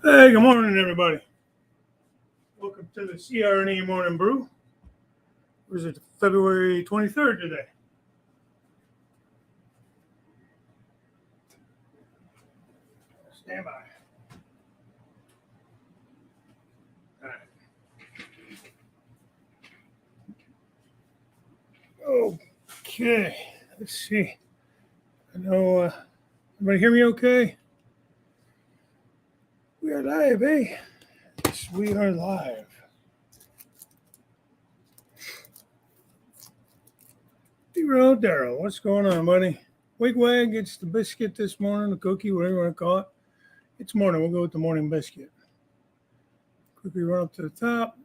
Hey, good morning, everybody. Welcome to the CR&E Morning Brew. Was it February 23rd today? Stand by. All right. Okay. Let's see. I know. Everybody hear me okay? We are live, eh? Yes, we are live. Daryl, what's going on, buddy? Wigwag gets the biscuit this morning, the cookie, whatever you want to call it. It's morning. We'll go with the morning biscuit. Quickly run up to the top.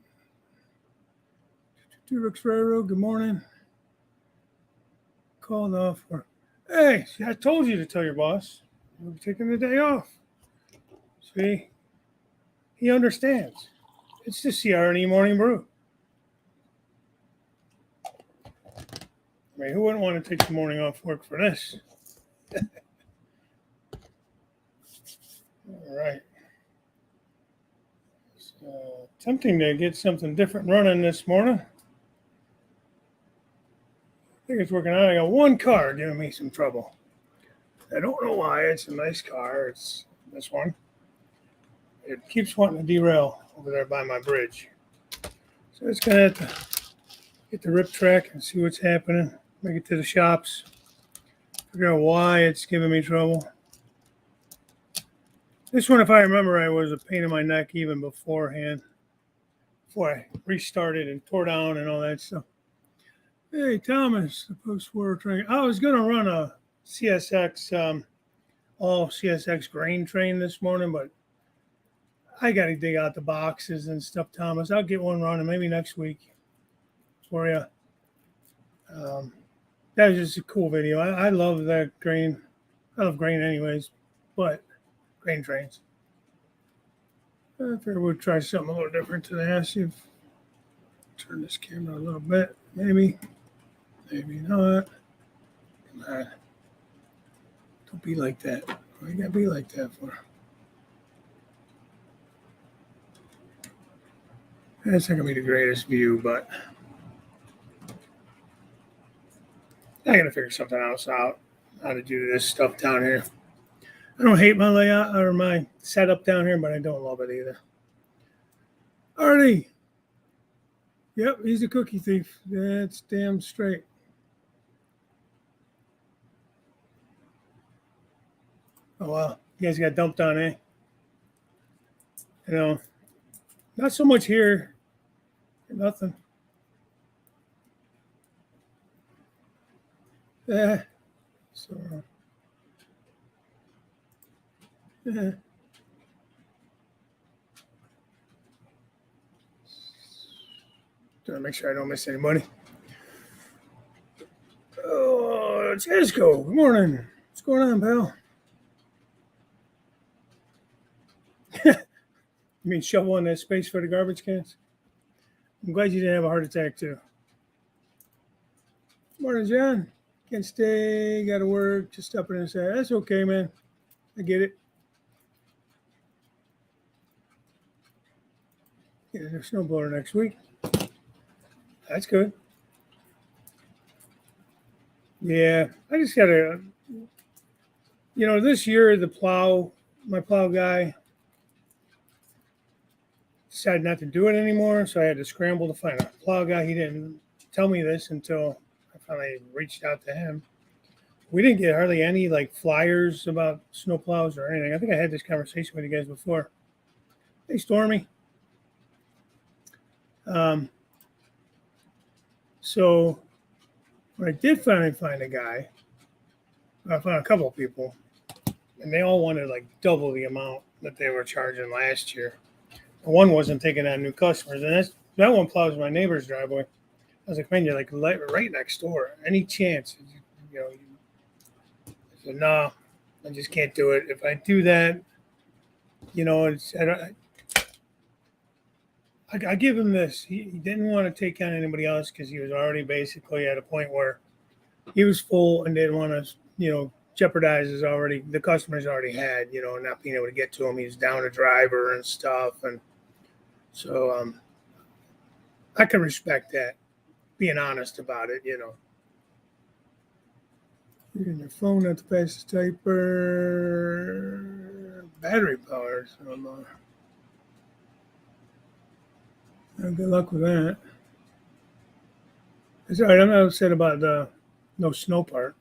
T-Rex Railroad, good morning. Called off for. Hey, see, I told you to tell your boss. We're taking the day off. See? He understands. It's the CR&E Morning Brew. I mean, who wouldn't want to take the morning off work for this? All right. It's tempting to get something different running this morning. I think it's working out. I got one car giving me some trouble. I don't know why. It's a nice car. It's this one. It keeps wanting to derail over there by my bridge. So it's going to have to get the rip track and see what's happening. Make it to the shops. Figure out why it's giving me trouble. This one, if I remember right, was a pain in my neck even beforehand. Before I restarted and tore down and all that stuff. Hey, Thomas, the post-war train. I was going to run a CSX, all CSX grain train this morning, but I got to dig out the boxes and stuff, Thomas. I'll get one running maybe next week for you. That was just a cool video. I love that grain. I love grain anyways, but grain trains. I figured we'd try something a little different today. I'll see if turn this camera a little bit. Maybe not. Come on. Don't be like that. Why you gotta be like that for? That's not gonna be the greatest view, but I gotta figure something else out. How to do this stuff down here. I don't hate my layout or my setup down here, but I don't love it either. Artie. Yep, he's a cookie thief. That's damn straight. Oh, wow. You guys got dumped on, eh? You know, not so much here. Nothing. Yeah. So, yeah. Trying to make sure I don't miss anybody. Oh, Cisco. Good morning. What's going on, pal? You mean shoveling that space for the garbage cans? I'm glad you didn't have a heart attack, too. Morning, John. Can't stay. Got to work. Just up in and say, that's okay, man. I get it. Getting a snowblower next week. That's good. Yeah, I just got to, this year my plow guy decided not to do it anymore, so I had to scramble to find a plow guy. He didn't tell me this until I finally reached out to him. We didn't get hardly any flyers about snow plows or anything. I think I had this conversation with you guys before. Hey, Stormy. So when I did finally find a guy, I found a couple of people, and they all wanted double the amount that they were charging last year. One wasn't taking on new customers, and that one plows my neighbor's driveway. I was like, man, you're right next door. Any chance? I said, no, I just can't do it. If I do that, I give him this. He didn't want to take on anybody else because he was already basically at a point where he was full and didn't want to, jeopardizes already the customer's already had, not being able to get to him. He's down a driver and stuff, and so I can respect that, being honest about it. Using your phone not the fastest typer, battery powered. So good luck with that. It's all right. I'm not upset about the no snow part.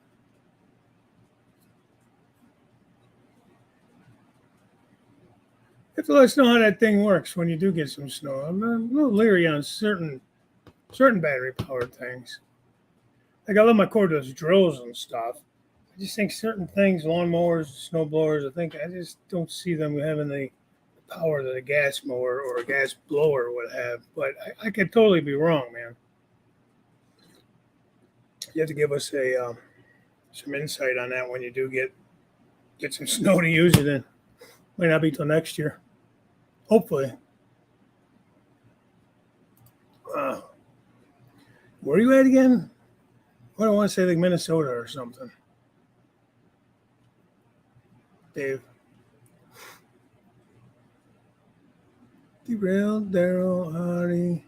You have to let us know how that thing works when you do get some snow. I'm a little leery on certain battery powered things. Like I love my cordless drills and stuff. I just think certain things, lawnmowers, snow blowers, I just don't see them having the power that a gas mower or a gas blower would have. But I could totally be wrong, man. You have to give us some insight on that when you do get some snow to use it in. Might not be till next year. Hopefully. Where are you at again? I don't want to say like Minnesota or something. Dave. Derailed, Daryl, Hardy.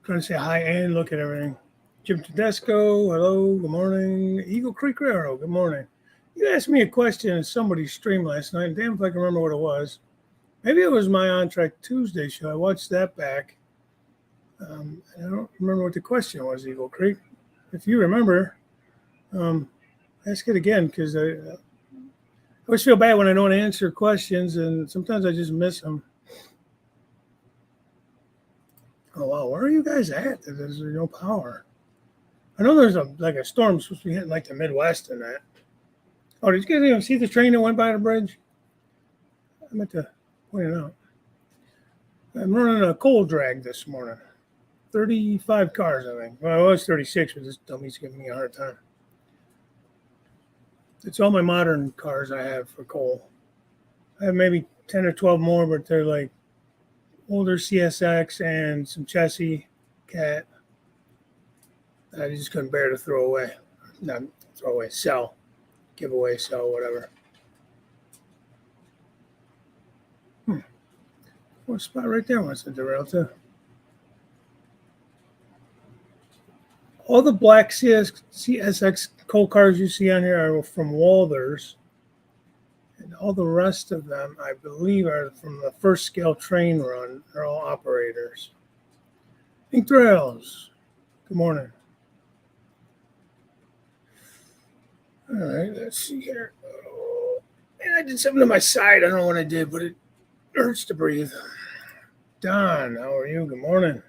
Trying to say hi and look at everything. Jim Tedesco, hello, good morning. Eagle Creek Railroad, good morning. You asked me a question in somebody's stream last night. Damn if I can remember what it was. Maybe it was my On Track Tuesday show. I watched that back. I don't remember what the question was, Eagle Creek. If you remember, ask it again, because I always feel bad when I don't answer questions, and sometimes I just miss them. Oh, wow. Where are you guys at? There's no power. I know there's a storm supposed to be hitting like the Midwest and that. Oh, did you guys even see the train that went by the bridge? I meant to point it out. I'm running a coal drag this morning. 35 cars, I think. Well, it was 36, but this dummy's giving me a hard time. It's all my modern cars I have for coal. I have maybe 10 or 12 more, but they're like older CSX and some chassis cat that I just couldn't bear to throw away. Not throw away, sell. Give away, sell, whatever. One spot right there wants to derail too. All the black CSX coal cars you see on here are from Walthers. And all the rest of them, I believe, are from the first scale train run. They're all operators. Pink Trails, good morning. All right, let's see here. Oh, man, I did something to my side. I don't know what I did, but it hurts to breathe. Don, how are you? Good morning.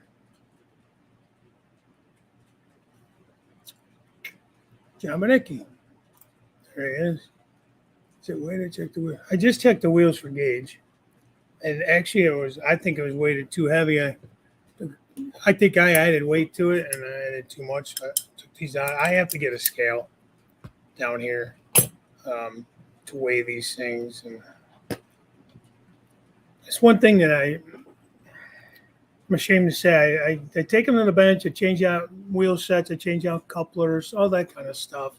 John Benicki. There he is. Is it way to check the wheel? I just checked the wheels for gauge. And actually, I think it was weighted too heavy. I think I added weight to it, and I added too much. I took these out. I have to get a scale down here to weigh these things. And it's one thing that I'm ashamed to say. I take them to the bench, I change out wheel sets, I change out couplers, all that kind of stuff.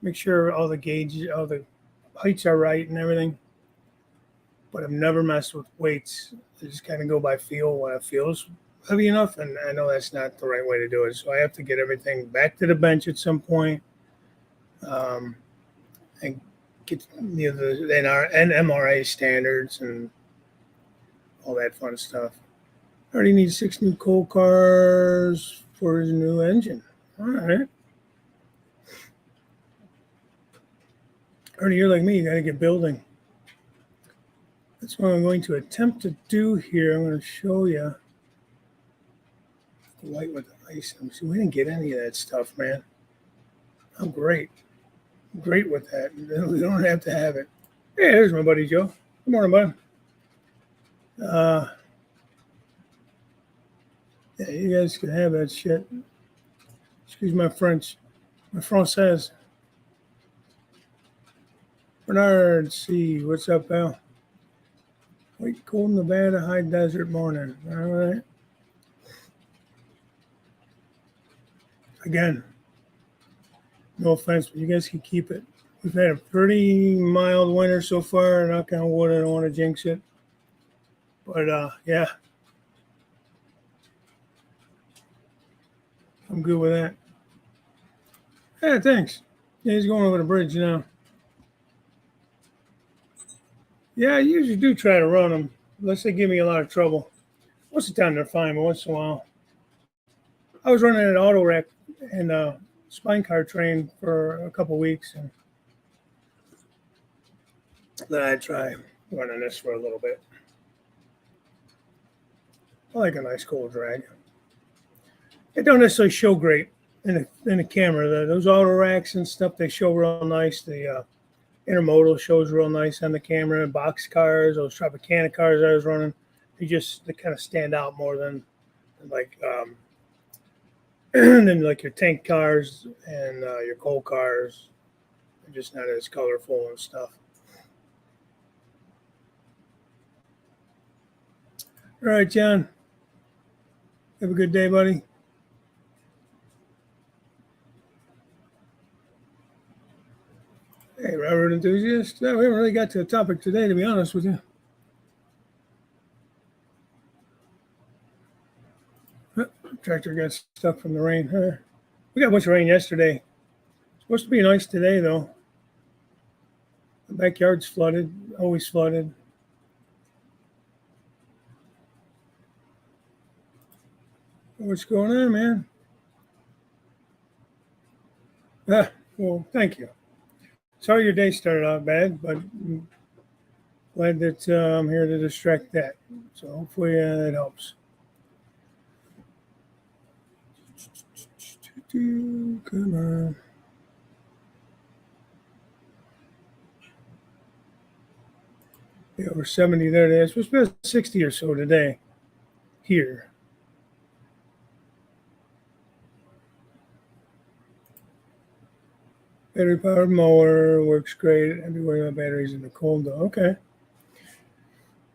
Make sure all the gauges, all the heights are right and everything. But I've never messed with weights. I just kind of go by feel when it feels heavy enough, and I know that's not the right way to do it. So I have to get everything back to the bench at some point, and get the NMRA standards and all that fun stuff. I already need 6 new coal cars for his new engine. All right. Ernie, you're like me. You got to get building. That's what I'm going to attempt to do here. I'm going to show you the white with the ice. See, we didn't get any of that stuff, man. I'm great. Great with that. We don't have to have it. Hey, there's my buddy Joe. Good morning, bud. Yeah, you guys can have that shit. Excuse my French. My Française. Bernard C. What's up, pal? White, cold Nevada, high desert morning. All right. Again, No offense, but you guys can keep it. We've had a pretty mild winter so far. Knock on wood, I don't want to jinx it. But yeah, I'm good with that. Yeah, thanks. Yeah, he's going over the bridge now. Yeah, I usually do try to run them, unless they give me a lot of trouble. Most of the time they're fine, but once in a while. I was running an auto rack and spine car train for a couple weeks, and then I try running this for a little bit. I like a nice cold drag. It don't necessarily show great in the camera. Those auto racks and stuff, they show real nice. The intermodal shows real nice on the camera. Box cars, those Tropicana cars I was running, they kind of stand out more than like than like your tank cars and your coal cars. They're just not as colorful and stuff. All right, John. Have a good day, buddy. Hey, railroad enthusiast. We haven't really got to the topic today, to be honest with you. Tractor got stuck from the rain. We got a bunch of rain yesterday. It's supposed to be nice today, though. The backyard's flooded, always flooded. What's going on, man? Well, thank you. Sorry your day started out bad, but I'm glad that I'm here to distract that. So hopefully it helps. Come on. Be over 70 there today. It's supposed to be 60 or so today here. Battery powered mower works great everywhere. My batteries in the cold though. Okay.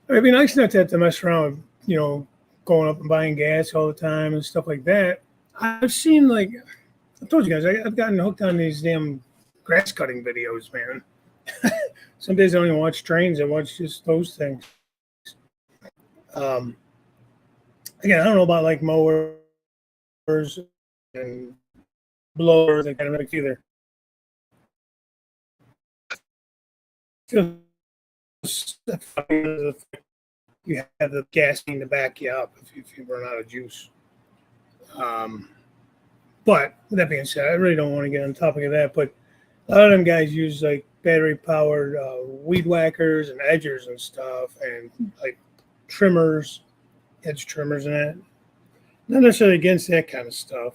It'd be nice not to have to mess around with, going up and buying gas all the time and stuff like that. I've seen like I told you guys, I've gotten hooked on these damn grass cutting videos, man. Some days I don't even watch trains. I watch just those things. Um, Again, I don't know about like mowers and blowers and kind of mix either. You have the gasoline to back you up if you run out of juice. But with that being said, I really don't want to get on the topic of that. But a lot of them guys use like battery powered weed whackers and edgers and stuff, and like trimmers, edge trimmers, and that. Not necessarily against that kind of stuff,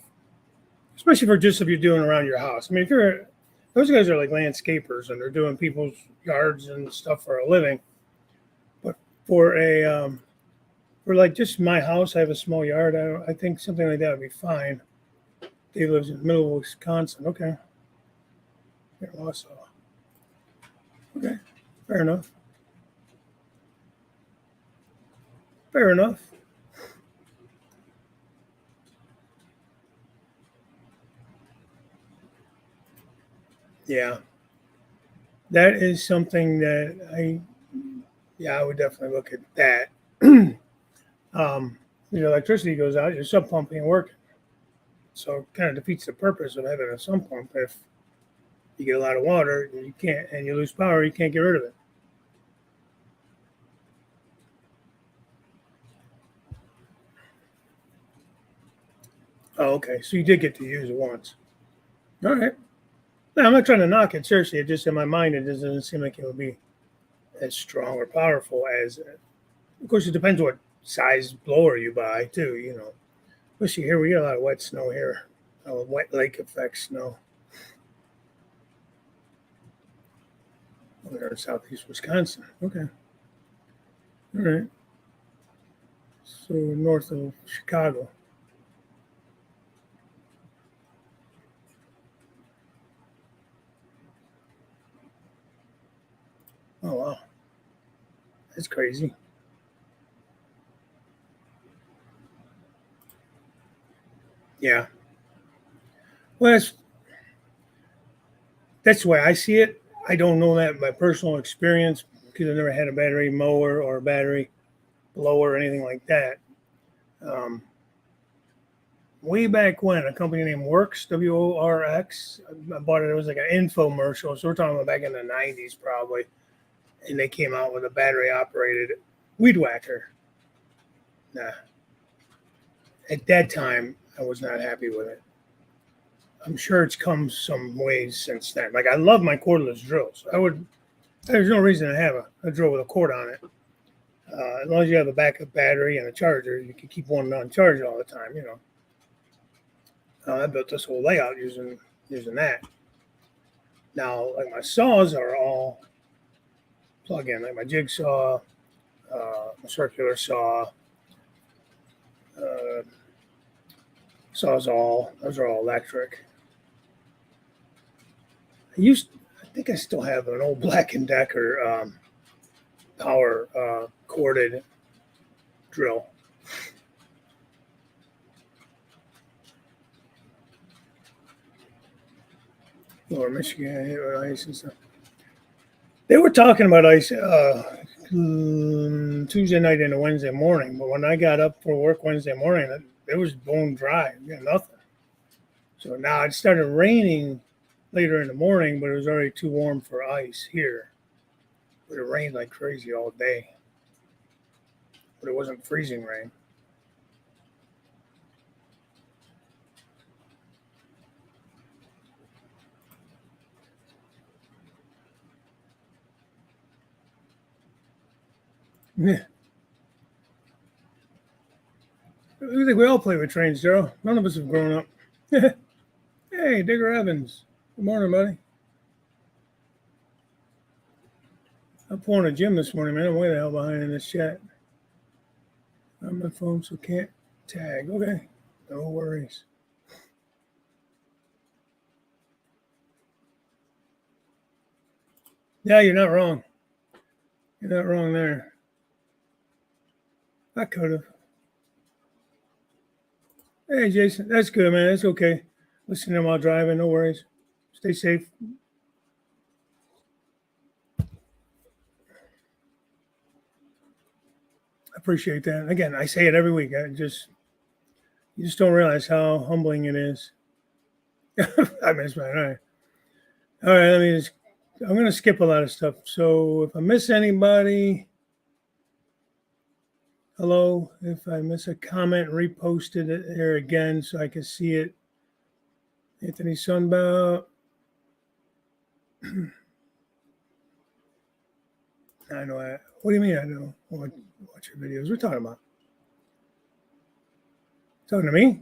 especially for just if you're doing around your house. I mean, if you're those guys are like landscapers and they're doing people's yards and stuff for a living. But for like just my house, I have a small yard. I think something like that would be fine. Dave lives in the middle of Wisconsin. Okay. Here, Wausau. Okay. Fair enough. Fair enough. Yeah. That is something that I would definitely look at that. Your electricity goes out, your sub pump ain't working. So it kind of defeats the purpose of having a sump pump. If you get a lot of water, you can't, and you lose power, you can't get rid of it. Oh, okay. So you did get to use it once. All right. No, I'm not trying to knock it. Seriously, it just in my mind, it doesn't seem like it would be as strong or powerful as. Of course, it depends what size blower you buy, too. Especially here, we get a lot of wet snow here. Wet lake effect snow. We're in southeast Wisconsin. Okay. All right. So north of Chicago. Oh, wow. That's crazy. Yeah. Well, That's the way I see it. I don't know that by personal experience because I never had a battery mower or a battery blower or anything like that. Way back when, a company named Works, WORX, I bought it. It was like an infomercial. So we're talking about back in the 90s probably. And they came out with a battery operated weed whacker. Nah. At that time, I was not happy with it. I'm sure it's come some ways since then. Like I love my cordless drills. There's no reason to have a drill with a cord on it. As long as you have a backup battery and a charger, you can keep one on charge all the time, you know. I built this whole layout using that. Now, like my saws are all plug-in, like my jigsaw, my circular saw, Sawzall. Those are all electric. I think I still have an old Black & Decker power corded drill. Lower Michigan, ice and stuff. They were talking about ice Tuesday night into Wednesday morning, but when I got up for work Wednesday morning, it was bone dry. We got nothing. So now it started raining later in the morning, but it was already too warm for ice here. But it rained like crazy all day. But it wasn't freezing rain. Yeah. I think we all play with trains, Joe. None of us have grown up. Hey, Digger Evans. Good morning, buddy. I'm pouring a gym this morning, man. I'm way the hell behind in this chat. On my phone, so can't tag. Okay. No worries. Yeah, you're not wrong. You're not wrong there. I could have. Hey, Jason. That's good, man. That's okay. Listen to them while driving. No worries. Stay safe. I appreciate that. Again, I say it every week. You just don't realize how humbling it is. I miss my all right. All right, I'm going to skip a lot of stuff. So if I miss anybody, hello. If I miss a comment, repost it here again so I can see it. Anthony Sunbow. I know. What do you mean I know? Watch your videos. We're talking about. Talking to me?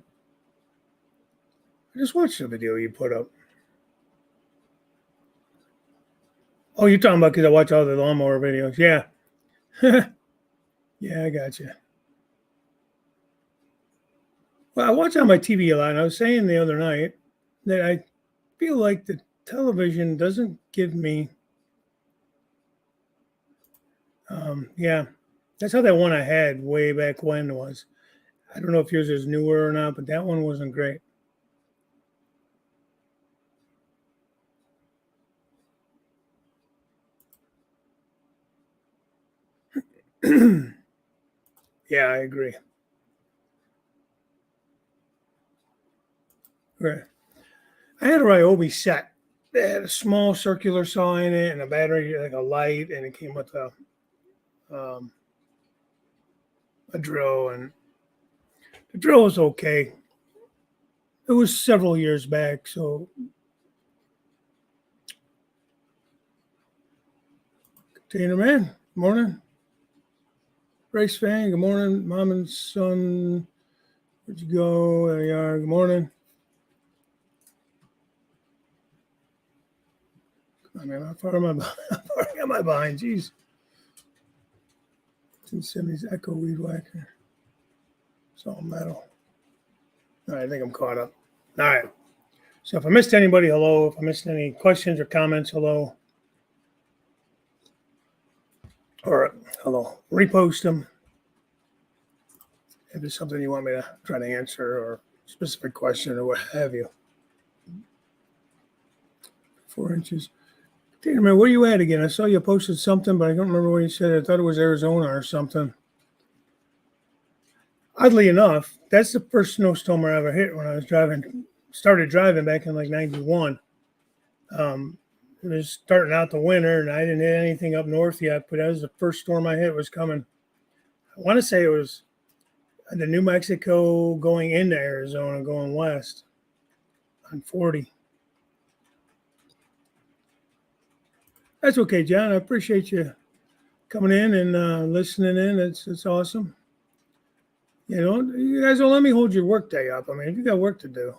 I just watched the video you put up. Oh, you're talking about because I watch all the lawnmower videos. Yeah. Yeah, I got you. Well, I watch on my TV a lot. And I was saying the other night that I feel like the television doesn't give me. Yeah, that's how that one I had way back when was. I don't know if yours is newer or not, but that one wasn't great. Yeah, I agree. Right. I had a Ryobi set. It had a small circular saw in it and a battery, like a light, and it came with a drill. And the drill was okay. It was several years back, so Container Man, morning. Race fan, good morning. Mom and son, where'd you go? There you are. Good morning. I mean, how far am I behind? Jeez. 1970s Echo Weed Whacker. It's all metal. All right, I think I'm caught up. All right. So if I missed anybody, hello. If I missed any questions or comments, hello. Or hello. Repost them. If there's something you want me to try to answer or specific question or what have you. 4 inches. Hey, man, where you at again? I saw you posted something, but I don't remember where you said it. I thought it was Arizona or something. Oddly enough, that's the first snowstorm I ever hit when I was started driving back in like 91. It was starting out the winter, and I didn't hit anything up north yet, but that was the first storm I hit was coming. I want to say it was the New Mexico going into Arizona, going west on 40. That's okay, John. I appreciate you coming in and listening in. It's awesome. You guys don't let me hold your work day up. I mean, if you got work to do,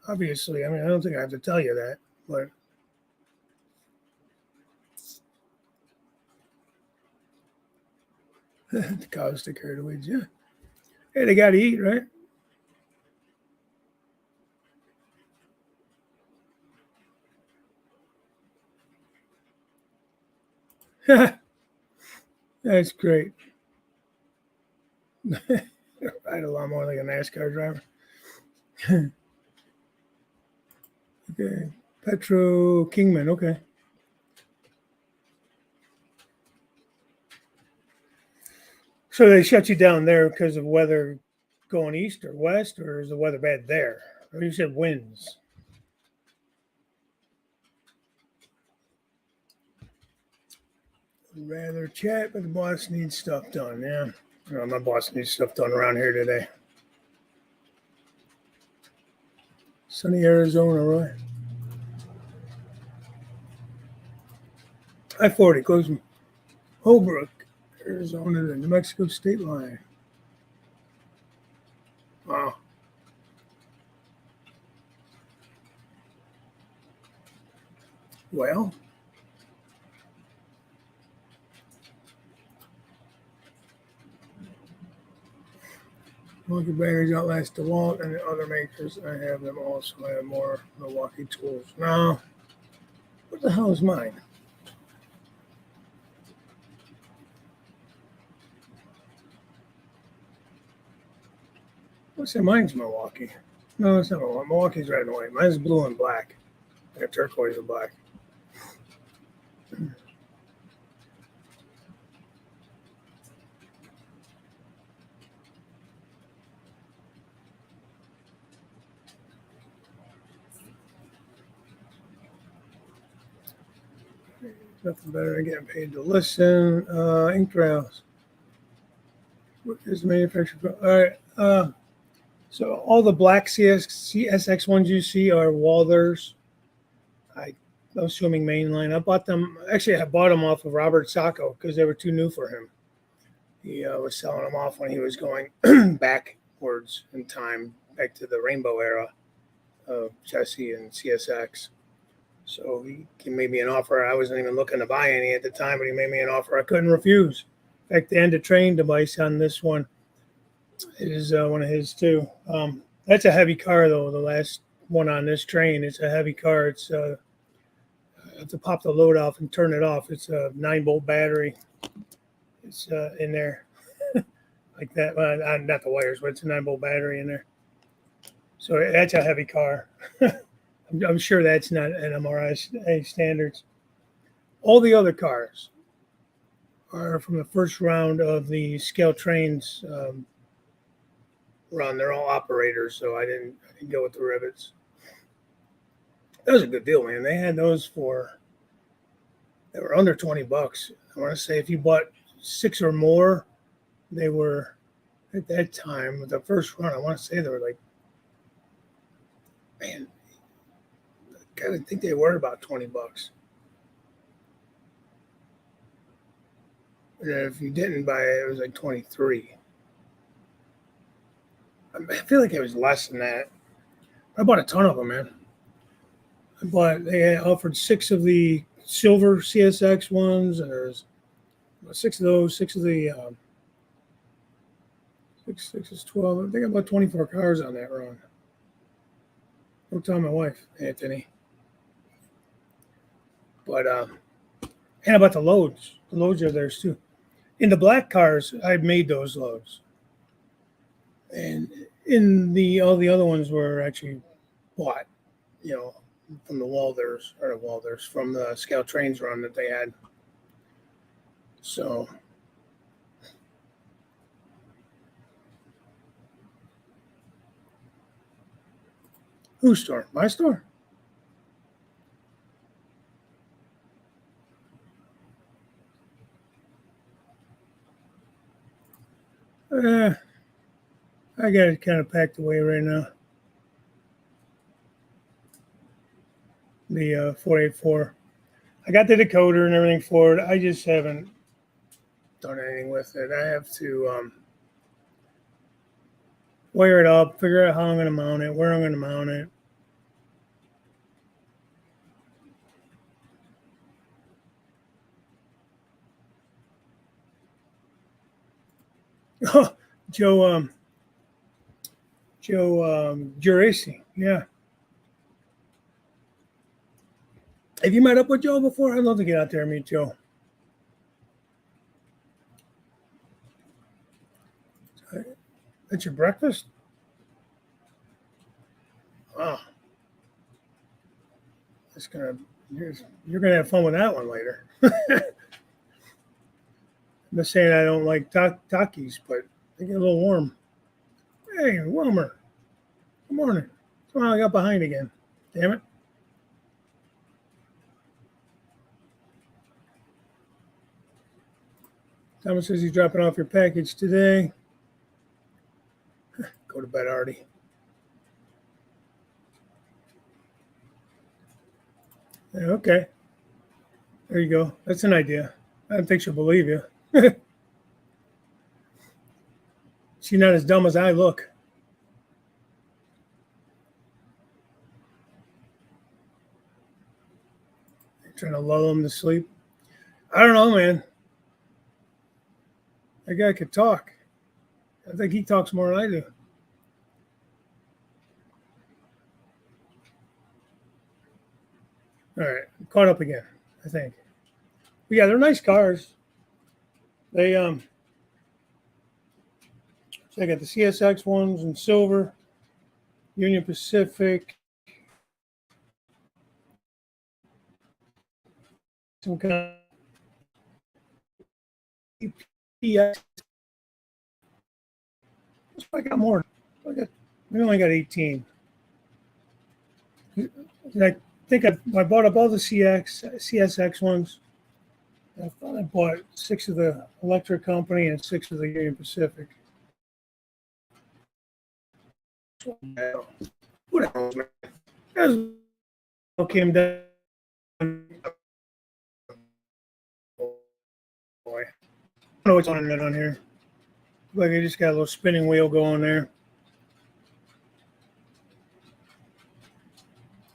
obviously, I mean, I don't think I have to tell you that, but the cows take care of the weeds, yeah. Hey, they got to eat, right? That's great. Ride a lot more like a NASCAR driver. Okay. Petro Kingman, okay. So they shut you down there because of weather going east or west, or is the weather bad there? Or you said winds. Rather chat, but the boss needs stuff done. Yeah. My boss needs stuff done around here today. Sunny Arizona, right? I-40 goes from Holbrook, Arizona to the New Mexico state line. Wow. Well, Milwaukee batteries outlast DeWalt and the other makers. I have them also. I have more Milwaukee tools. Now, what the hell is mine? What's that? Mine's Milwaukee. No, it's not Milwaukee. Milwaukee's red and white. Mine's blue and black. I got turquoise and black. Nothing better than getting paid to listen. Ink trails. What is the manufacturer? All right. So all the black CSX ones you see are Walthers. I'm assuming mainline. I bought them. Actually, I bought them off of Robert Sacco because they were too new for him. He was selling them off when he was going backwards in time, back to the Rainbow era of Chessie and CSX. So he made me an offer. I wasn't even looking to buy any at the time, but he made me an offer I couldn't refuse. In fact, the end of train device on this one is one of his too. That's a heavy car though. The last one on this train, it's a heavy car. It's I have to pop the load off and turn it off. It's a 9-volt battery. It's in there like that. Not the wires, but it's a 9-volt battery in there. So that's a heavy car. I'm sure that's not an MRI standards. All the other cars are from the first round of the scale trains run. They're all operators, so I didn't go with the rivets. That was a good deal, man. They had those they were under $20. I want to say if you bought 6 or more, they were at that time with the first run. I want to say they were like, man, I kind of think they were about $20. And if you didn't buy it, it was like 23. I feel like it was less than that. I bought a ton of them, man. They offered 6 of the silver CSX ones, and there's 6 of those, 6 of the 6 is 12. I think I bought 24 cars on that run. Don't tell my wife, Anthony. But and about the loads. The loads are theirs too. In the black cars, I made those loads. And in all the other ones were actually bought, from from the Scout Trains run that they had. So whose store? My store? I got it kind of packed away right now. The 484. I got the decoder and everything for it. I just haven't done anything with it. I have to wire it up, figure out how I'm going to mount it, where I'm going to mount it. Oh, Joe Geraci. Yeah. Have you met up with Joe before? I'd love to get out there and meet Joe. That's your breakfast? Wow. You're gonna have fun with that one later. I'm not saying I don't like Takis, but they get a little warm. Hey, Wilmer. Good morning. Somehow I got behind again. Damn it. Thomas says he's dropping off your package today. Go to bed, Artie. Yeah, okay. There you go. That's an idea. I don't think she'll believe you. She's not as dumb as I look. Trying to lull him to sleep. I don't know, man. That guy could talk. I think he talks more than I do. All right, caught up again, I think. But yeah, they're nice cars. They so I got the CSX ones in silver, Union Pacific, some kind of EPS. I got more. We only got 18. I think I bought up all the CSX ones. I thought I bought 6 of the electric company and 6 of the Union Pacific. What else, man? As came down. Boy, I don't know what's on it on here. Like I just got a little spinning wheel going there.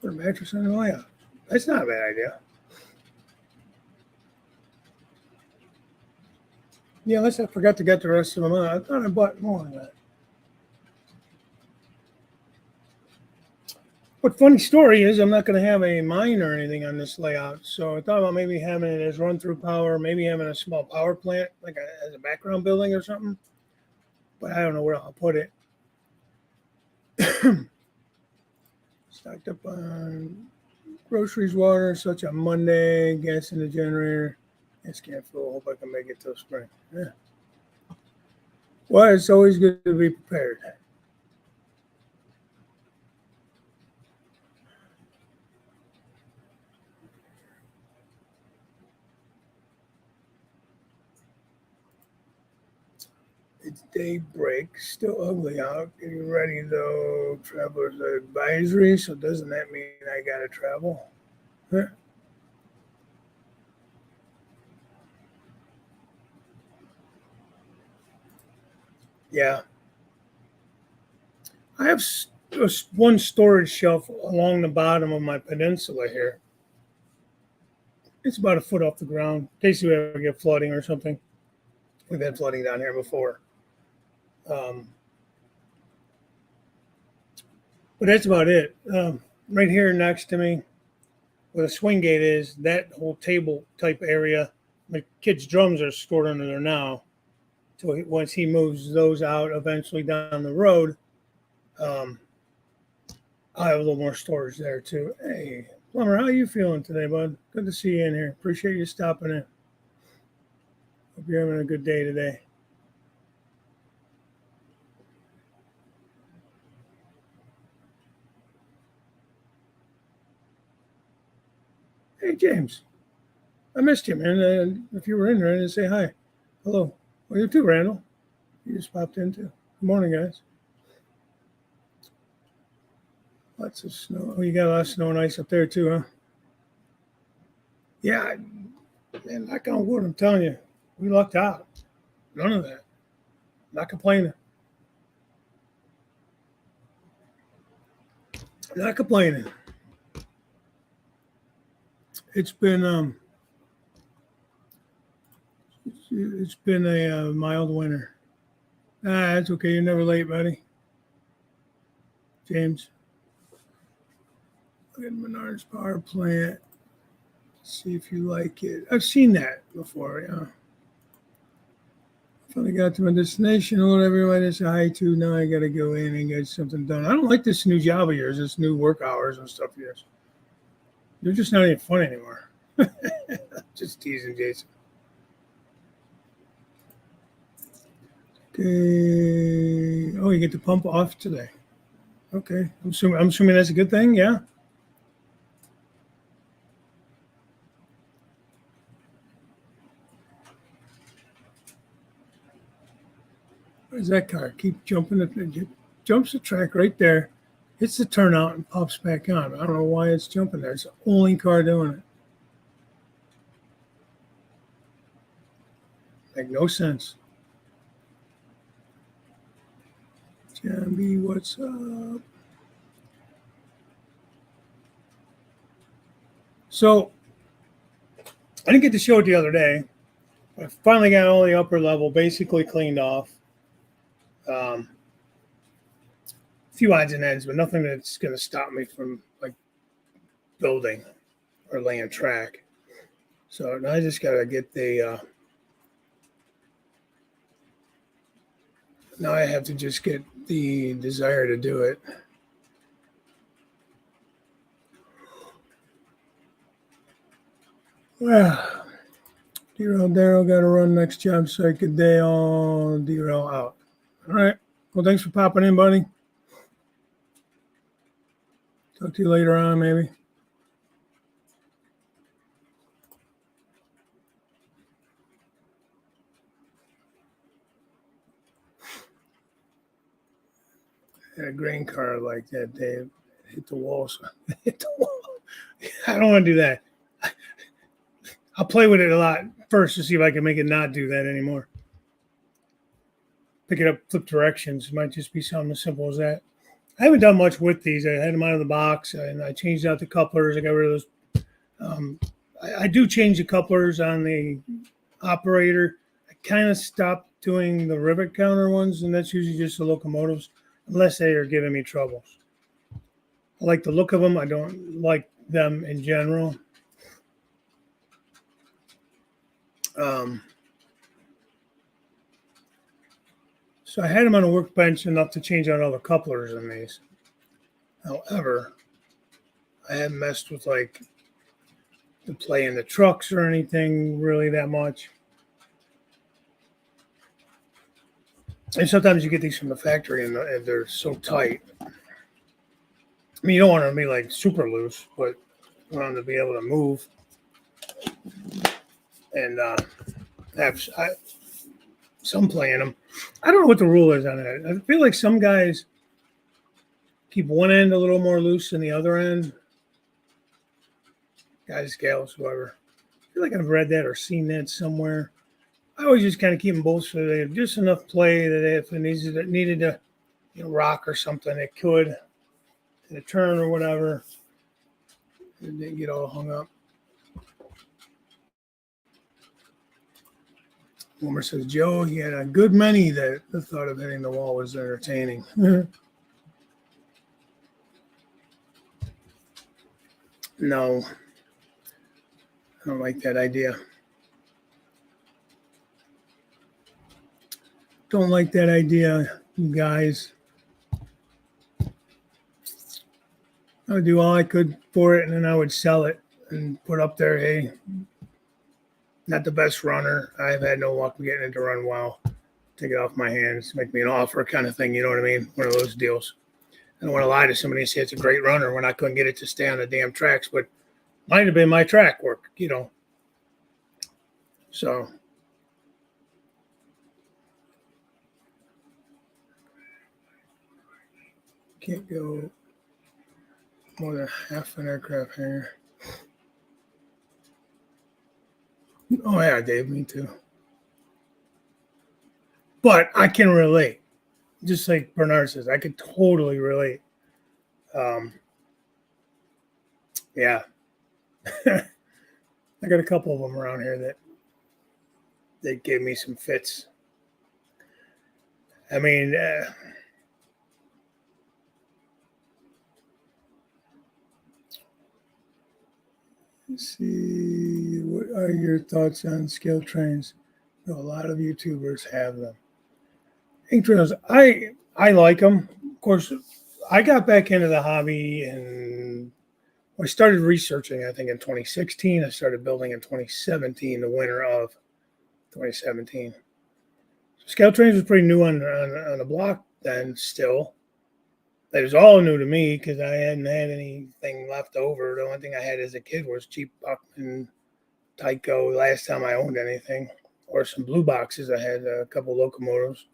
Put a mattress on the way out. That's not a bad idea. Yeah, unless I forgot to get the rest of them out. I thought I bought more than that. But funny story is I'm not going to have a mine or anything on this layout. So I thought about maybe having it as run-through power, maybe having a small power plant, like as a background building or something. But I don't know where I'll put it. Stocked up on groceries, water, such on Monday, gas in the generator. Gas can't full. Hope I can make it till spring. Yeah. Well, it's always good to be prepared. It's daybreak, still ugly out. Getting ready though. Traveler's advisory. So doesn't that mean I gotta travel? Huh? Yeah. I have one storage shelf along the bottom of my peninsula here. It's about a foot off the ground in case you ever get flooding or something. We've had flooding down here before. But that's about it. Right here next to me, where the swing gate is, that whole table type area, my kid's drums are stored under there now. So once he moves those out eventually down the road, I'll have a little more storage there too. Hey, Plumber, how you feeling today, bud? Good to see you in here. Appreciate you stopping in. Hope you're having a good day today. Hey, James. I missed you, man. If you were in there, I didn't say hi. Hello. Well, you too, Randall. You just popped in too. Good morning, guys. Lots of snow. Oh, you got a lot of snow and ice up there too, huh? Yeah, man, knock on wood, I'm telling you. We lucked out. None of that. Not complaining. Not complaining. It's been it's been a mild winter. That's okay. You're never late, buddy. James. Look at Menard's power plant. See if you like it. I've seen that before, yeah. Finally got to my destination. Hello, everybody. Say hi to. Now I got to go in and get something done. I don't like this new job of yours, this new work hours and stuff of yours. You're just not even fun anymore. Just teasing, Jason. Okay. Oh, you get the pump off today. Okay. I'm assuming that's a good thing. Yeah. Where's that car? Keep jumping. It jumps the track right there. Hits the turnout and pops back on. I don't know why it's jumping there. It's the only car doing it. Make no sense. John B, what's up? So I didn't get to show it the other day. I finally got all the upper level basically cleaned off. A few odds and ends, but nothing that's going to stop me from like building or laying track. So now I just got to get the. Now I have to just get the desire to do it. Well, Derail Daryl got to run next job site. Good day, all. Derail out. All right. Well, thanks for popping in, buddy. Talk to you later on, maybe. Had a grain car like that, Dave. Hit the wall. So hit the wall. I don't want to do that. I'll play with it a lot first to see if I can make it not do that anymore. Pick it up, flip directions. It might just be something as simple as that. I haven't done much with these. I had them out of the box, and I changed out the couplers. I got rid of those. I do change the couplers on the operator. I kind of stopped doing the rivet counter ones, and that's usually just the locomotives, unless they are giving me troubles. I like the look of them. I don't like them in general. So I had them on a workbench enough to change out all the couplers in these. However, I haven't messed with like the play in the trucks or anything really that much. And sometimes you get these from the factory and they're so tight. I mean, you don't want them to be like super loose, but you want them to be able to move and have some play in them. I don't know what the rule is on that. I feel like some guys keep one end a little more loose than the other end. Guys, gals, whoever. I feel like I've read that or seen that somewhere. I always just kind of keep them both so they have just enough play that if it needed to rock or something, it could in a turn or whatever. It didn't get all hung up. Homer says, Joe, he had a good many that the thought of hitting the wall was entertaining. No, I don't like that idea. Don't like that idea, you guys. I would do all I could for it, and then I would sell it and put up there, hey, not the best runner. I've had no luck getting it to run well. Take it off my hands, make me an offer kind of thing. You know what I mean? One of those deals. I don't want to lie to somebody and say it's a great runner when I couldn't get it to stay on the damn tracks, but might have been my track work, you know. So can't go more than half an aircraft hangar. Oh yeah, Dave, me too. But I can relate. Just like Bernard says, I could totally relate. Yeah. I got a couple of them around here that they gave me some fits. I mean, let's see, what are your thoughts on scale trains? A lot of YouTubers have them. Ink trails, I like them. Of course, I got back into the hobby and I started researching, I think, in 2016. I started building in 2017, the winter of 2017. Scale trains was pretty new on the block then still. It was all new to me because I hadn't had anything left over. The only thing I had as a kid was cheap Buckman Tyco last time I owned anything, or some blue boxes. I had a couple locomotives.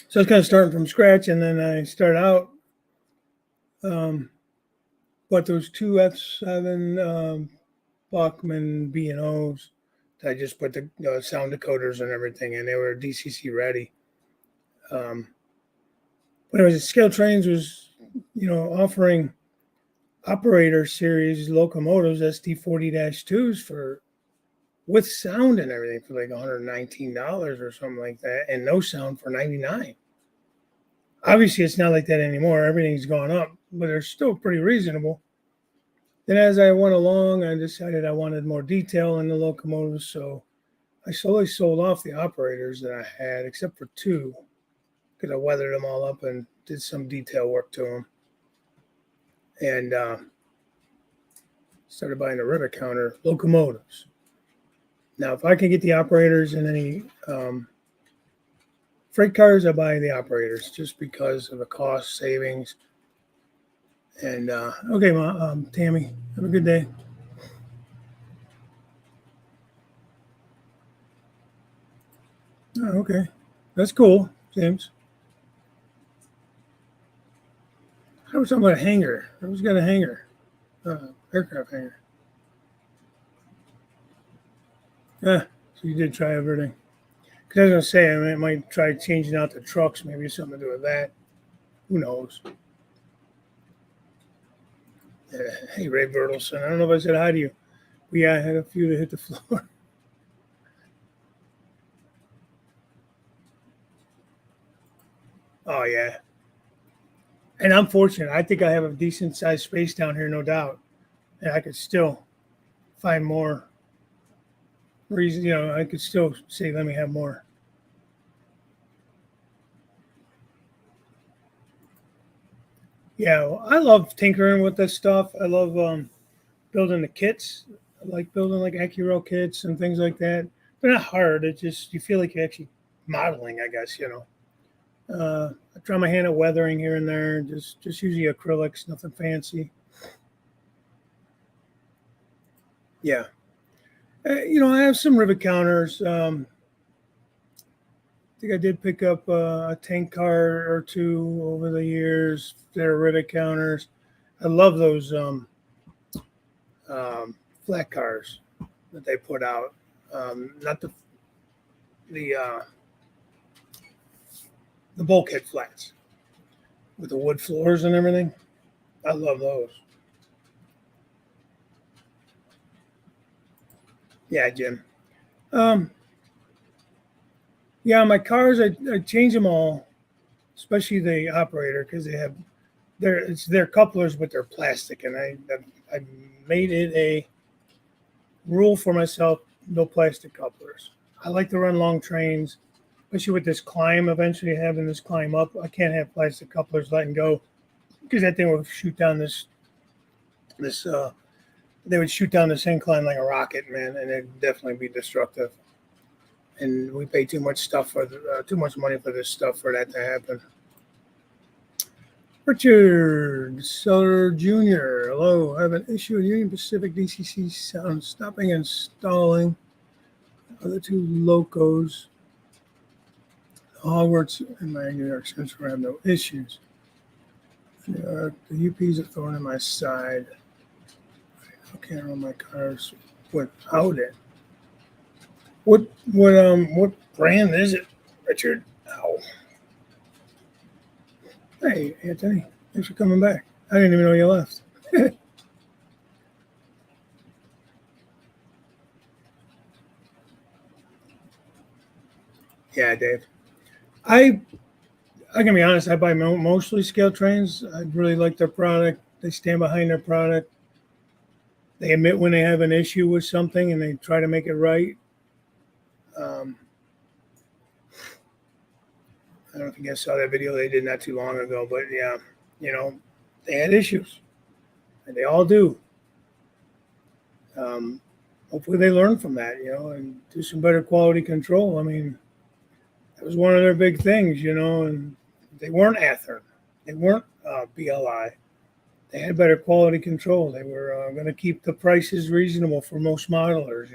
So I was kind of starting from scratch, and then I started out. But those two F7 Buckman B&Os, I just put the sound decoders and everything, and they were DCC ready. But anyways, Scale Trains was, offering operator series locomotives, SD40-2s for with sound and everything for like $119 or something like that, and no sound for $99. Obviously, it's not like that anymore. Everything's gone up, but they're still pretty reasonable. Then as I went along, I decided I wanted more detail in the locomotives, so I slowly sold off the operators that I had, except for two, because I weathered them all up and did some detail work to them. And started buying the rivet counter locomotives. Now, if I can get the operators in any freight cars, I buy the operators just because of the cost savings. And okay, Tammy, have a good day. Oh, okay, that's cool, James. I was talking about a hangar. I was got a hangar, aircraft hangar. Yeah, so you did try everything. Because I was gonna say, I might try changing out the trucks. Maybe something to do with that. Who knows? Hey, Ray Bertelson. I don't know if I said hi to you. But yeah, I had a few that hit the floor. Oh, yeah. And I'm fortunate. I think I have a decent sized space down here, no doubt. And I could still find more reasons. I could still say, let me have more. Yeah, well, I love tinkering with this stuff. I love building the kits. I like building like AccuRail kits and things like that. They're not hard. It's just you feel like you're actually modeling, I guess. I try my hand at weathering here and there. Just usually acrylics, nothing fancy. Yeah, I have some rivet counters. I think I did pick up a tank car or two over the years. They're rivet counters. I love those flat cars that they put out. Not the bulkhead flats with the wood floors and everything. I love those. Yeah, Jim. Yeah, my cars, I change them all, especially the operator, because it's their couplers, but they're plastic, and I made it a rule for myself: no plastic couplers. I like to run long trains, especially with this climb. Eventually, having this climb up, I can't have plastic couplers letting go because that thing would shoot down they would shoot down this incline like a rocket, man, and it'd definitely be destructive. And we pay too much too much money for this stuff for that to happen. Richard Seller Jr. Hello, I have an issue with Union Pacific DCC sound stopping and stalling. Other two locos, Hogwarts and my New York Central have no issues. The UPs are thrown in my side. I can't run my cars without it. What brand is it, Richard? Ow. Hey, Anthony, thanks for coming back. I didn't even know you left. Yeah, Dave. I can be honest. I buy mostly scale trains. I really like their product. They stand behind their product. They admit when they have an issue with something and they try to make it right. I don't know if you guys saw that video they did not too long ago, but yeah, they had issues, and they all do. Hopefully they learn from that, and do some better quality control. I mean, that was one of their big things, and they weren't Athearn. They weren't BLI. They had better quality control. They were going to keep the prices reasonable for most modelers,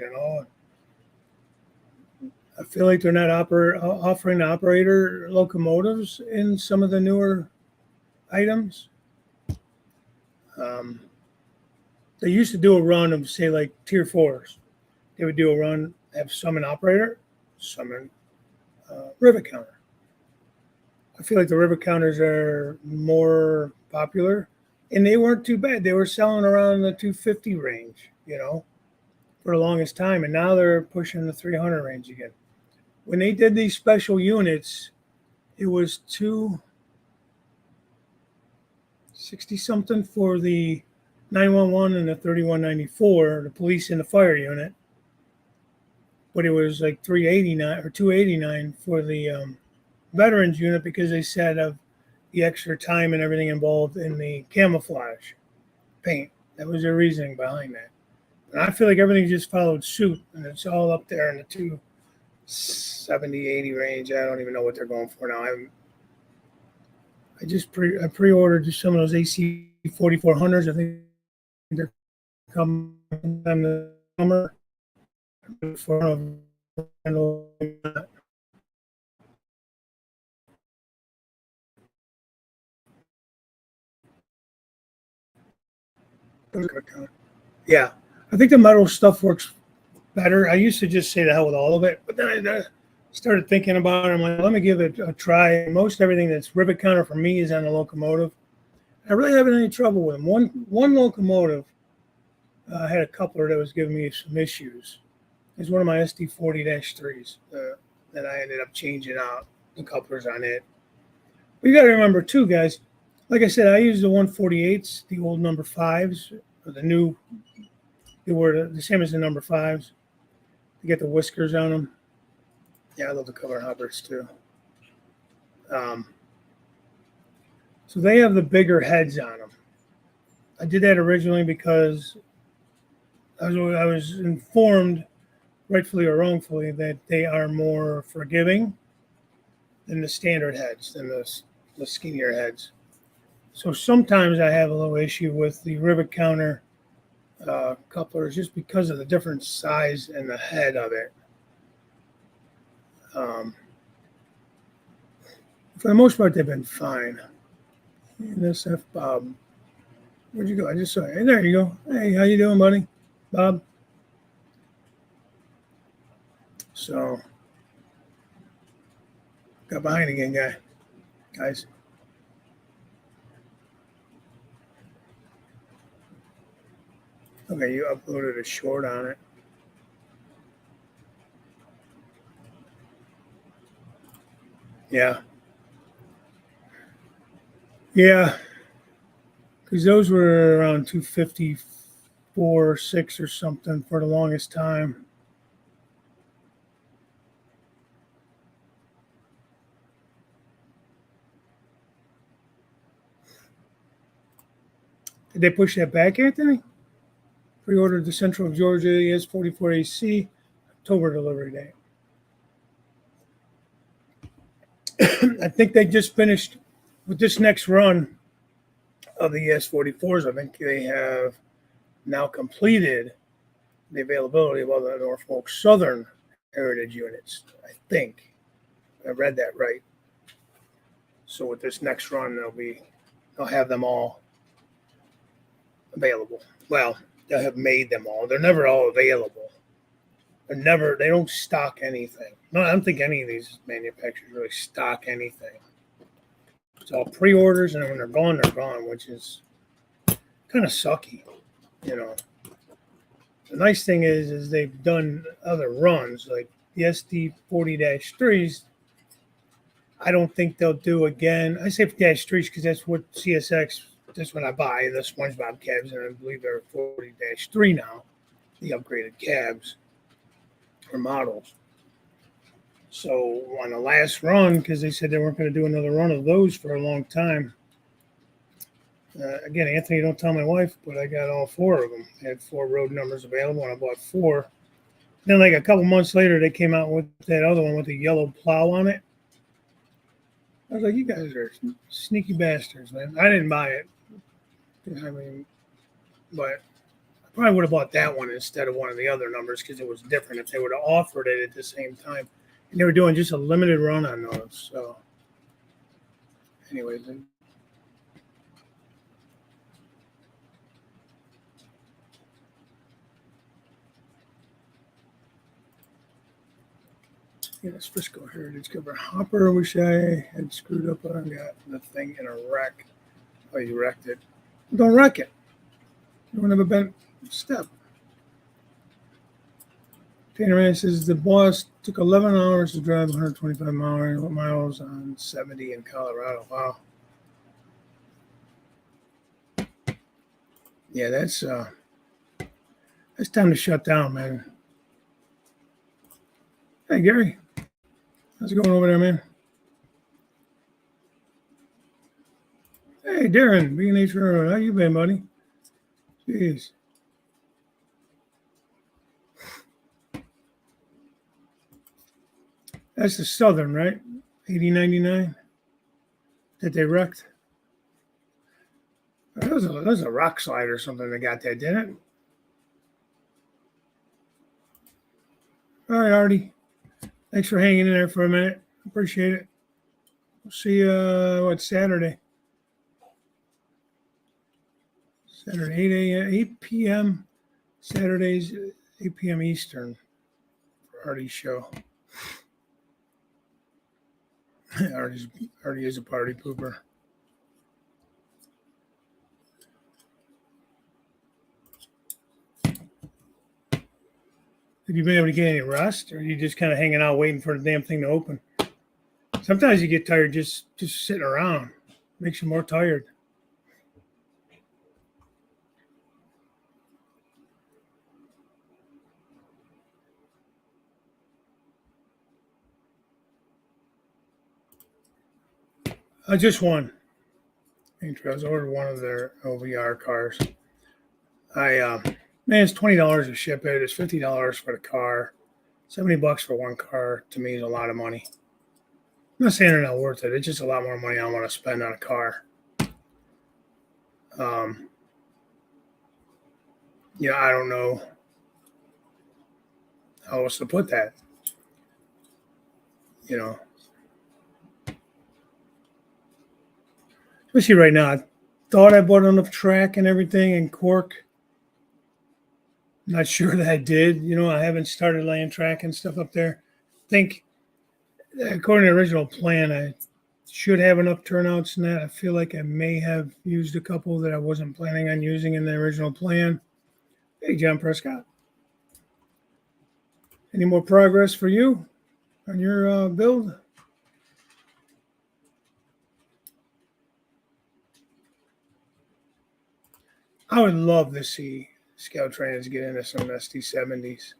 I feel like they're not offering operator locomotives in some of the newer items. They used to do a run of, say, like tier 4s. They would do a run, have some in operator, some in rivet counter. I feel like the rivet counters are more popular, and they weren't too bad. They were selling around the 250 range, for the longest time, and now they're pushing the 300 range again. When they did these special units, it was 260 something for the 911 and the 3194, the police and the fire unit. But it was like 389 or 289 for the veterans unit because they said of the extra time and everything involved in the camouflage paint. That was their reasoning behind that. And I feel like everything just followed suit, and it's all up there in the 270, 80 range. I don't even know what they're going for now. I pre-ordered just some of those AC 4400s. I think they're coming in the summer. Yeah, I think the metal stuff works better. I used to just say the hell with all of it, but then I started thinking about it. I'm like, let me give it a try. Most everything that's rivet counter for me is on the locomotive. I really haven't any trouble with them. One locomotive had a coupler that was giving me some issues. It's one of my SD40-3s that I ended up changing out the couplers on it. But you got to remember too, guys. Like I said, I use the 148s, the old number 5s, or the new. They were the same as the number 5s. They get the whiskers on them. Yeah, I love the cover hoppers too. So they have the bigger heads on them. I did that originally because I was informed, rightfully or wrongfully, that they are more forgiving than the standard heads, than the skinnier heads. So sometimes I have a little issue with the rivet counter couplers just because of the different size and the head of it. For the most part, they've been fine. NSF Bob. Where'd you go? I just saw you. Hey, there you go. Hey, how you doing, buddy? Bob. So, got behind again, guys. Okay, you uploaded a short on it. Yeah. Yeah. Because those were around 254, 6 or something for the longest time. Did they push that back, Anthony? Pre-ordered the Central Georgia ES44 AC, October delivery date. I think they just finished with this next run of the ES44s. I think they have now completed the availability of other Norfolk Southern Heritage units. I think I read that right. So with this next run, they'll have them all available. Well, they'll have made them all. They're never all available. They don't stock anything. No, I don't think any of these manufacturers really stock anything. It's all pre-orders, and when they're gone, which is kind of sucky, you know. The nice thing is they've done other runs, like the SD40-3s. I don't think they'll do again. I say -3s because that's what CSX, that's what I buy, the SpongeBob cabs, and I believe they're 40-3 now, the upgraded cabs or models. So on the last run, because they said they weren't going to do another run of those for a long time. Again, Anthony, don't tell my wife, but I got all 4 of them. I had 4 road numbers available, and I bought 4. Then, like a couple months later, they came out with that other one with the yellow plow on it. I was like, you guys are sneaky bastards, man. I didn't buy it. I mean, but I probably would have bought that one instead of one of the other numbers because it was different if they would have offered it at the same time. And they were doing just a limited run on those. So, anyways. Yes, Frisco Heritage cover hopper. I wish I had screwed up on. Got the thing in a wreck. Oh, you wrecked it. Don't wreck it. You don't have a bent step. Tanner says the boss took 11 hours to drive 125 miles on 70 in Colorado. Wow. Yeah, that's time to shut down, man. Hey, Gary. How's it going over there, man? Hey, Darren, being nature, how you been, buddy? Jeez. That's the Southern, right? 8099 that they wrecked. That was a rock slide or something that got that, didn't it? All right, Artie. Thanks for hanging in there for a minute. Appreciate it. We'll see you, Saturday? Saturday, 8 p.m. Saturdays, 8 p.m. Eastern for Artie's show. Artie is a party pooper. Have you been able to get any rest, or are you just kind of hanging out waiting for the damn thing to open? Sometimes you get tired just sitting around. Makes you more tired. Just one. I ordered one of their OVR cars. It's $20 to ship it. It's $50 for the car. $70 for one car to me is a lot of money. I'm not saying they're not worth it. It's just a lot more money I want to spend on a car. I don't know how else to put that. Especially right now. I thought I bought enough track and everything in Cork. Not sure that I did. I haven't started laying track and stuff up there. I think, according to the original plan, I should have enough turnouts in that. I feel like I may have used a couple that I wasn't planning on using in the original plan. Hey, John Prescott. Any more progress for you on your build? I would love to see Scout trainers get into some ST70s.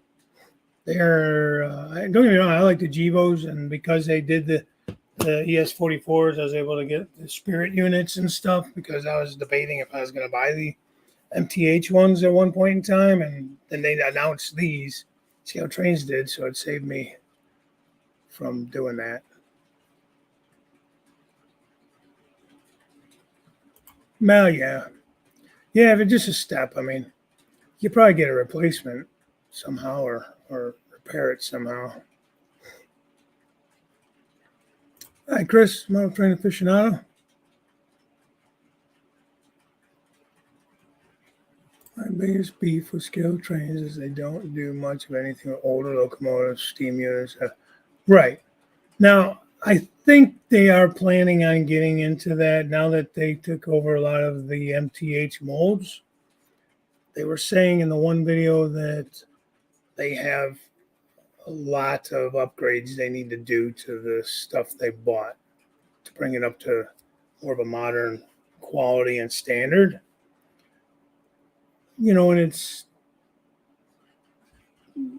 They're don't get me wrong, I like the Gevos, and because they did the ES44s, I was able to get the Spirit units and stuff because I was debating if I was going to buy the MTH ones at one point in time, and then they announced these. CL Trains did, so it saved me from doing that. Well, yeah. Yeah, if it's just a step, I mean, you probably get a replacement somehow or repair it somehow. Hi, Chris, model train aficionado. My biggest beef with scale trains is they don't do much of anything with older locomotives, steam units. Right. Now, I think they are planning on getting into that now that they took over a lot of the MTH molds. They were saying in the one video that they have a lot of upgrades they need to do to the stuff they bought to bring it up to more of a modern quality and standard. And it's,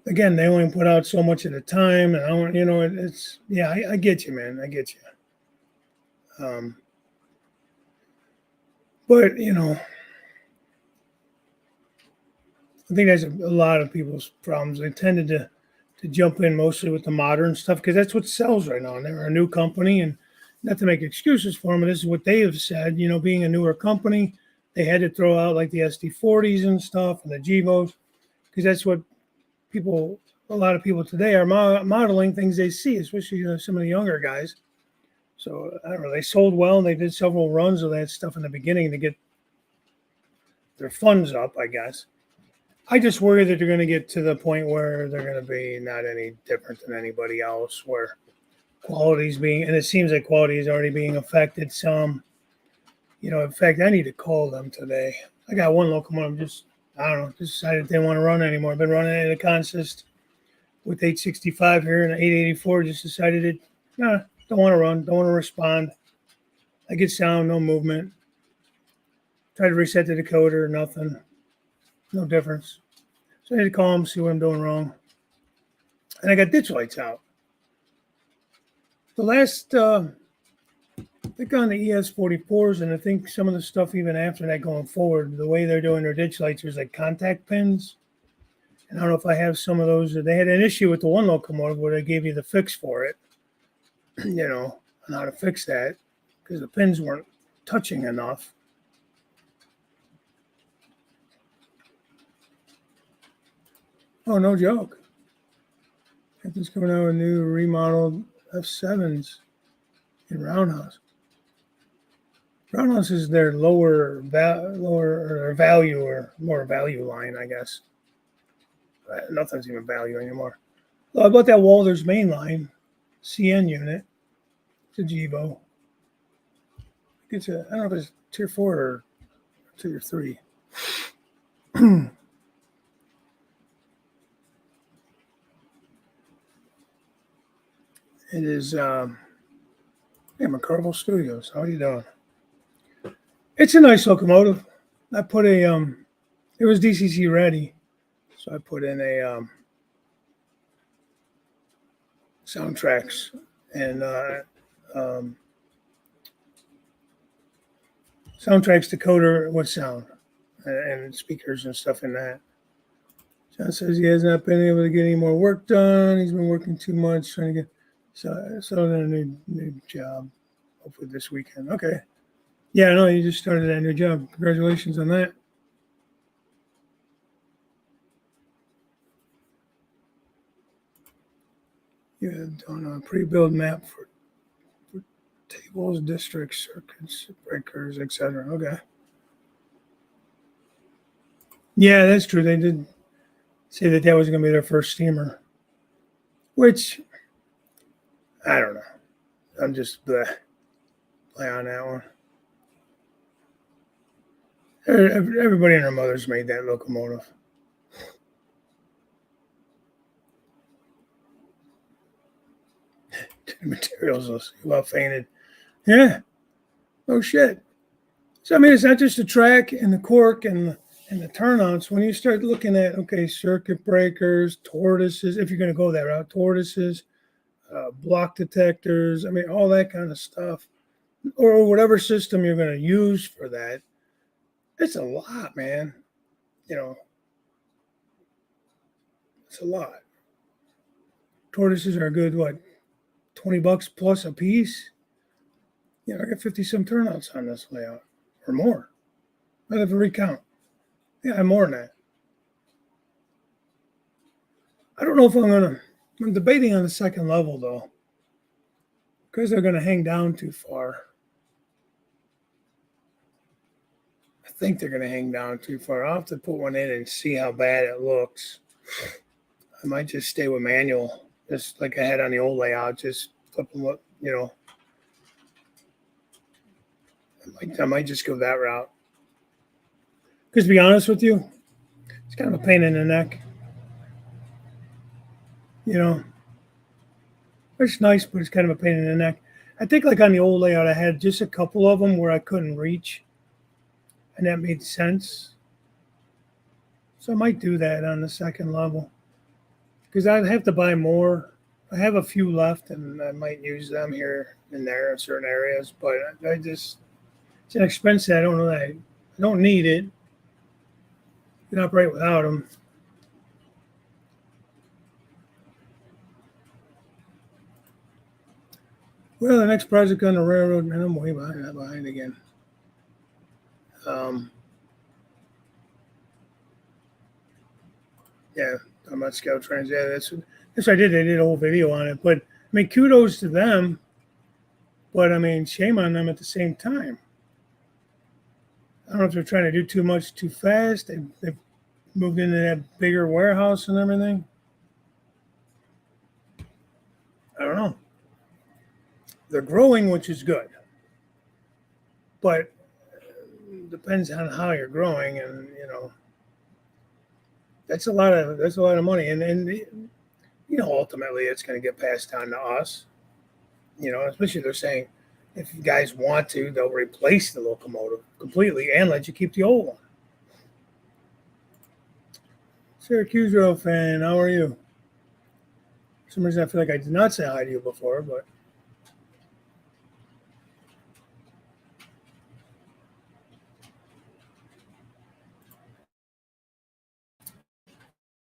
again, they only put out so much at a time, and I don't, it's, yeah, I get you, man, I get you. But I think that's a lot of people's problems. They tended to jump in mostly with the modern stuff because that's what sells right now. And they're a new company, and not to make excuses for them, but this is what they have said. Being a newer company, they had to throw out like the SD40s and stuff and the Gevos because that's what a lot of people today are modeling things they see, especially some of the younger guys. So I don't know. They sold well, and they did several runs of that stuff in the beginning to get their funds up, I guess. I just worry that they're going to get to the point where they're going to be not any different than anybody else, where quality's being, and it seems like quality is already being affected some. In fact, I need to call them today. I got one locomotive just decided they didn't want to run anymore. I've been running at a consist with 865 here and 884. Just decided it, don't want to run, don't want to respond. I get sound, no movement. Try to reset the decoder, nothing. No difference. So I had to call them, see what I'm doing wrong. And I got ditch lights out. The last, I think on the ES44s, and I think some of the stuff even after that going forward, the way they're doing their ditch lights is like contact pins. And I don't know if I have some of those. They had an issue with the one locomotive where they gave you the fix for it, on how to fix that because the pins weren't touching enough. Oh, no joke. Captain's coming out with new remodeled F7s in Roundhouse. Roundhouse is their lower value or more value line, I guess. Nothing's even value anymore. How about that Walters main line CN unit? It's a Gevo. I don't know if it's tier 4 or tier 3. It is McCarville Studios. How are you doing? It's a nice locomotive. I put it was DCC ready, so I put in a soundtracks and soundtracks decoder with sound and speakers and stuff in that. John says he has not been able to get any more work done. He's been working too much trying to get a new job. Hopefully this weekend. Okay. Yeah, I know you just started that new job. Congratulations on that. Yeah, on a pre-build map for tables, districts, circuits, breakers, etc. Okay. Yeah, that's true. They did say that was going to be their first steamer, which I don't know. I'm just play on that one. Everybody and their mothers made that locomotive. The materials was well fainted. Yeah. Oh shit. So I mean, it's not just the track and the cork and the turnouts. When you start looking at circuit breakers, tortoises, if you're going to go that route, tortoises, block detectors. I mean, all that kind of stuff, or whatever system you're going to use for that. It's a lot, man. You know, it's a lot. Tortoises are good, what, $20 plus a piece? You know, I got 50 some turnouts on this layout or more. I have to recount. Yeah, I'm more than that. I don't know if I'm debating on the second level though, because they're gonna hang down too far. I think they're gonna hang down too far. I'll have to put one in and see how bad it looks. I might just stay with manual, just like I had on the old layout, just flip them up, you know. I might just go that route. Because to be honest with you, it's kind of a pain in the neck. You know, it's nice, but it's kind of a pain in the neck. I think like on the old layout, I had just a couple of them where I couldn't reach, and that made sense. So I might do that on the second level because I'd have to buy more. I have a few left, and I might use them here and there in certain areas. But I just it's an expense that I don't know that I don't need it. You can operate without them. Well, the next project on the railroad, and I'm way behind again. Yeah, I'm about Scout Trends. Yeah, that's what I did. They did a whole video on it. But I mean, kudos to them. But I mean, shame on them at the same time. I don't know if they're trying to do too much too fast. They moved into that bigger warehouse and everything. I don't know. They're growing, which is good. But depends on how you're growing, and you know that's a lot of money, and you know ultimately it's going to get passed on to us. You know, especially they're saying if you guys want to, they'll replace the locomotive completely and let you keep the old one. Syracuse Rail fan, how are you? For some reason I feel like I did not say hi to you before, but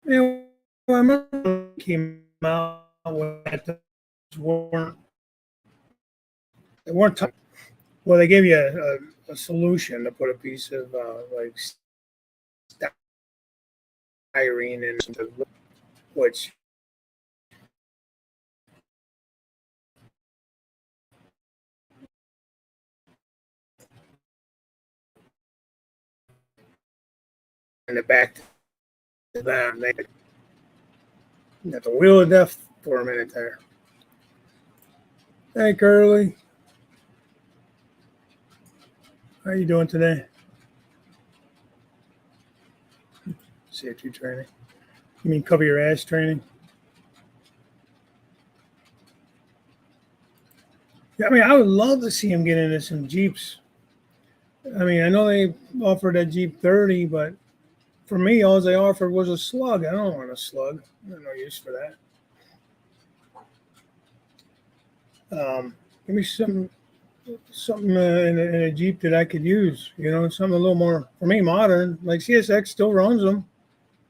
yeah, well, I remember came out with weren't they weren't t- well they gave you a solution to put a piece of like styrene in, which in the back to them they got the wheel of death for a minute there. Hey Curly, how are you doing today? Safety training. You mean cover your ass training? Yeah, I mean, I would love to see him get into some Jeeps. I mean, I know they offered a Jeep 30, but for me, all they offered was a slug. I don't want a slug. There's no use for that. Give me something in a Jeep that I could use. You know, something a little more for me modern. Like CSX still runs them.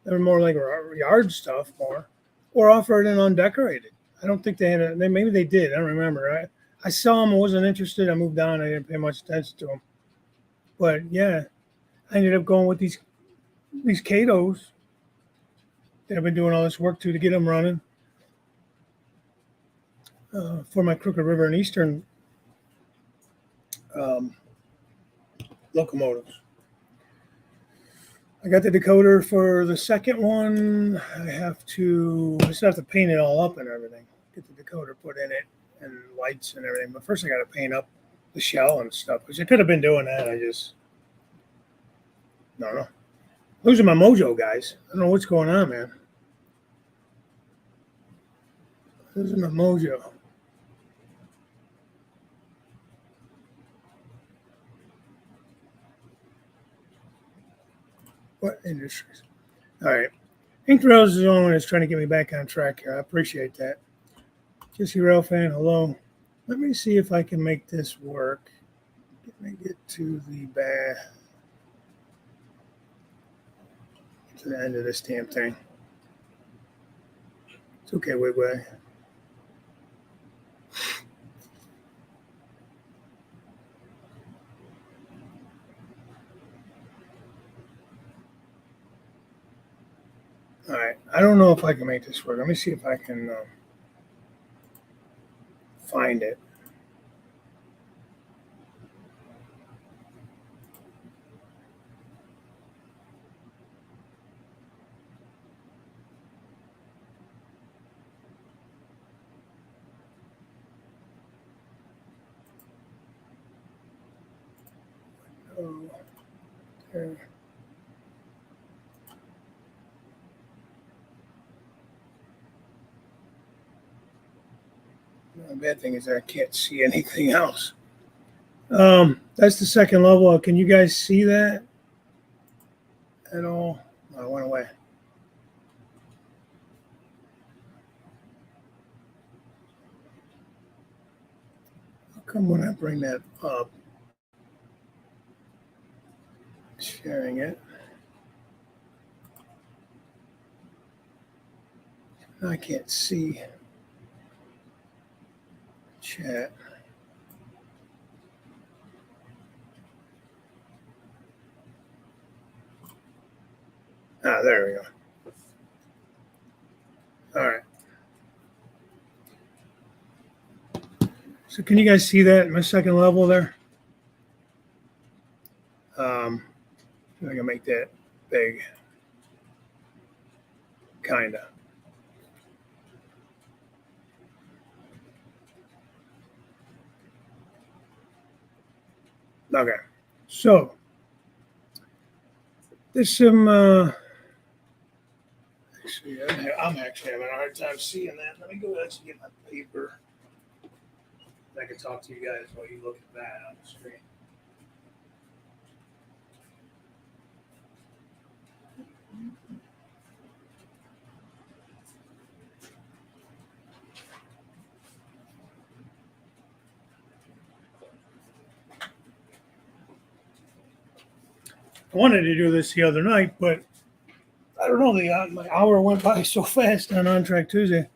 They're more like yard stuff more, or offer it in undecorated. I don't think they had a. Maybe they did. I don't remember. I saw them. I wasn't interested. I moved on. I didn't pay much attention to them. But yeah, I ended up going with these Katos that I've been doing all this work to get them running for my Crooked River and Eastern um, locomotives. I got the decoder for the second one. I still have to paint it all up and everything. Get the decoder put in it and lights and everything. But first I got to paint up the shell and stuff, which I could have been doing that. I just, no. Losing my mojo, guys. I don't know what's going on, man. Losing my mojo. What industries? All right. Ink Rails is the only one that's trying to get me back on track here. I appreciate that. Jesse Rail fan, hello. Let me see if I can make this work. Let me get to the to the end of this damn thing. It's okay, Wigwag. All right, I don't know if I can make this work. Let me see if I can find it. Oh, there. The bad thing is I can't see anything else. That's the second level. Can you guys see that at all? Oh, it went away. How come when I bring that up, sharing it, I can't see chat. Ah, there we go. All right. So can you guys see that in my second level there? I can make that big, kinda. Okay. So there's some. Actually, I'm actually having a hard time seeing that. Let me go actually get my paper. I can talk to you guys while you look at that on the screen. I wanted to do this the other night, but I don't know. My hour went by so fast on Track Tuesday.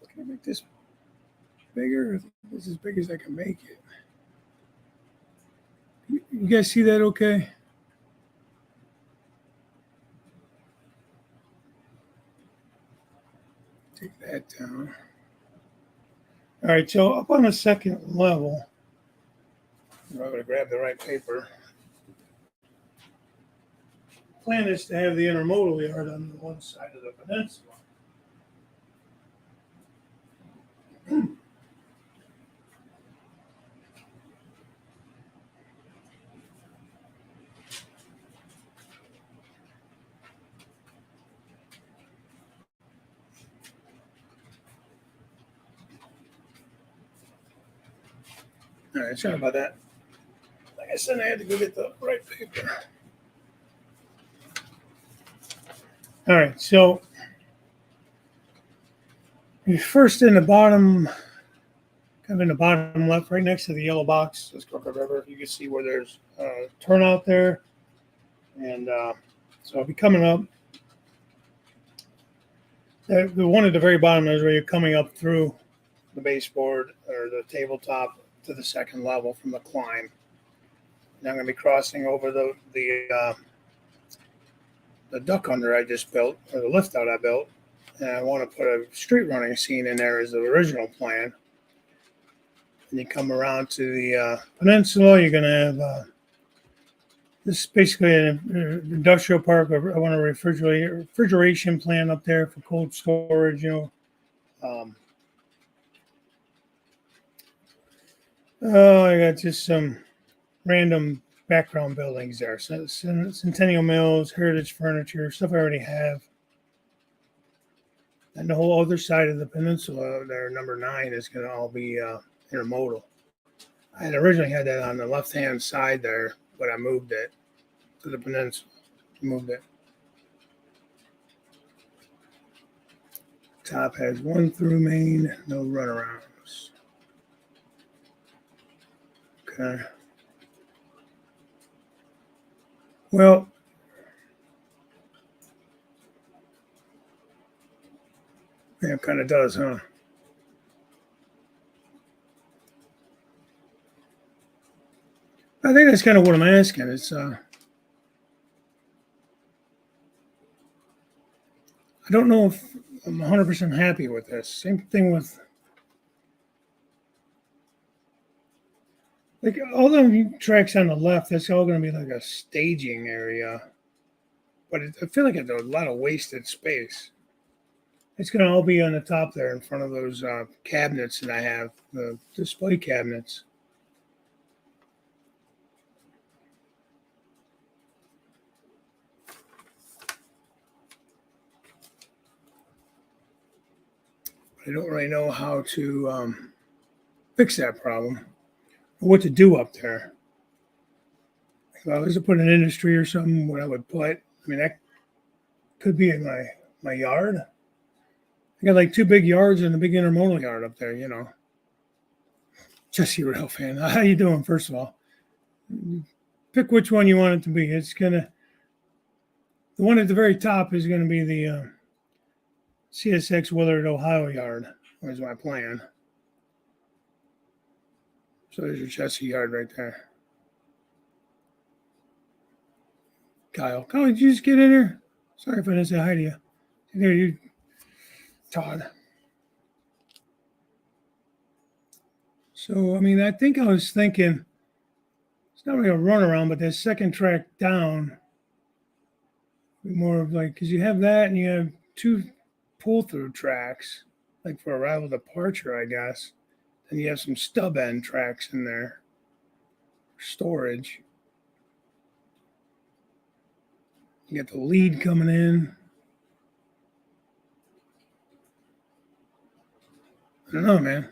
Can I make this bigger? This is as big as I can make it. You guys see that okay? Take that down. All right, so up on the second level, I'm going to grab the right paper. Plan is to have the intermodal yard on the one side of the peninsula. All right, sorry about that. Like I said, I had to go get the right paper. All right, so you're first in the bottom, kind of in the bottom left, right next to the yellow box, this Crooked River. You can see where there's a turnout there. And so I'll be coming up. The one at the very bottom is where you're coming up through the baseboard or the tabletop to the second level from the climb. And I'm going to be crossing over the duck under I just built, or the lift out I built. And I want to put a street running scene in there as the original plan. And you come around to the peninsula, you're going to have this is basically an industrial park. I want a refrigeration plant up there for cold storage, I got just some random background buildings there. So Centennial Mills, Heritage Furniture, stuff I already have. And the whole other side of the peninsula there, number 9, is going to all be intermodal. I had originally had that on the left-hand side there, but I moved it to the peninsula. Moved it. Top has one through main, no runarounds. Okay. Well, yeah, it kind of does, huh? I think that's kind of what I'm asking. It's I don't know if I'm 100% happy with this. Same thing with like all the tracks on the left. That's all going to be like a staging area, but I feel like it's a lot of wasted space. It's going to all be on the top there in front of those cabinets that I have, the display cabinets. I don't really know how to fix that problem or what to do up there. If I was to put an industry or something, what I would put, I mean, that could be in my yard. I got like two big yards and a big intermodal yard up there, you know. Jesse Rail fan, how you doing? First of all, pick which one you want it to be. The one at the very top is gonna be the CSX Willard, Ohio yard. Was my plan. So there's your Jesse yard right there. Kyle, did you just get in here? Sorry if I didn't say hi to you. There you, Todd. So I mean, I think I was thinking it's not really a runaround, but that second track down, more of like because you have that and you have two pull-through tracks, like for arrival departure, I guess. Then you have some stub end tracks in there, storage. You got the lead coming in. I don't know, man.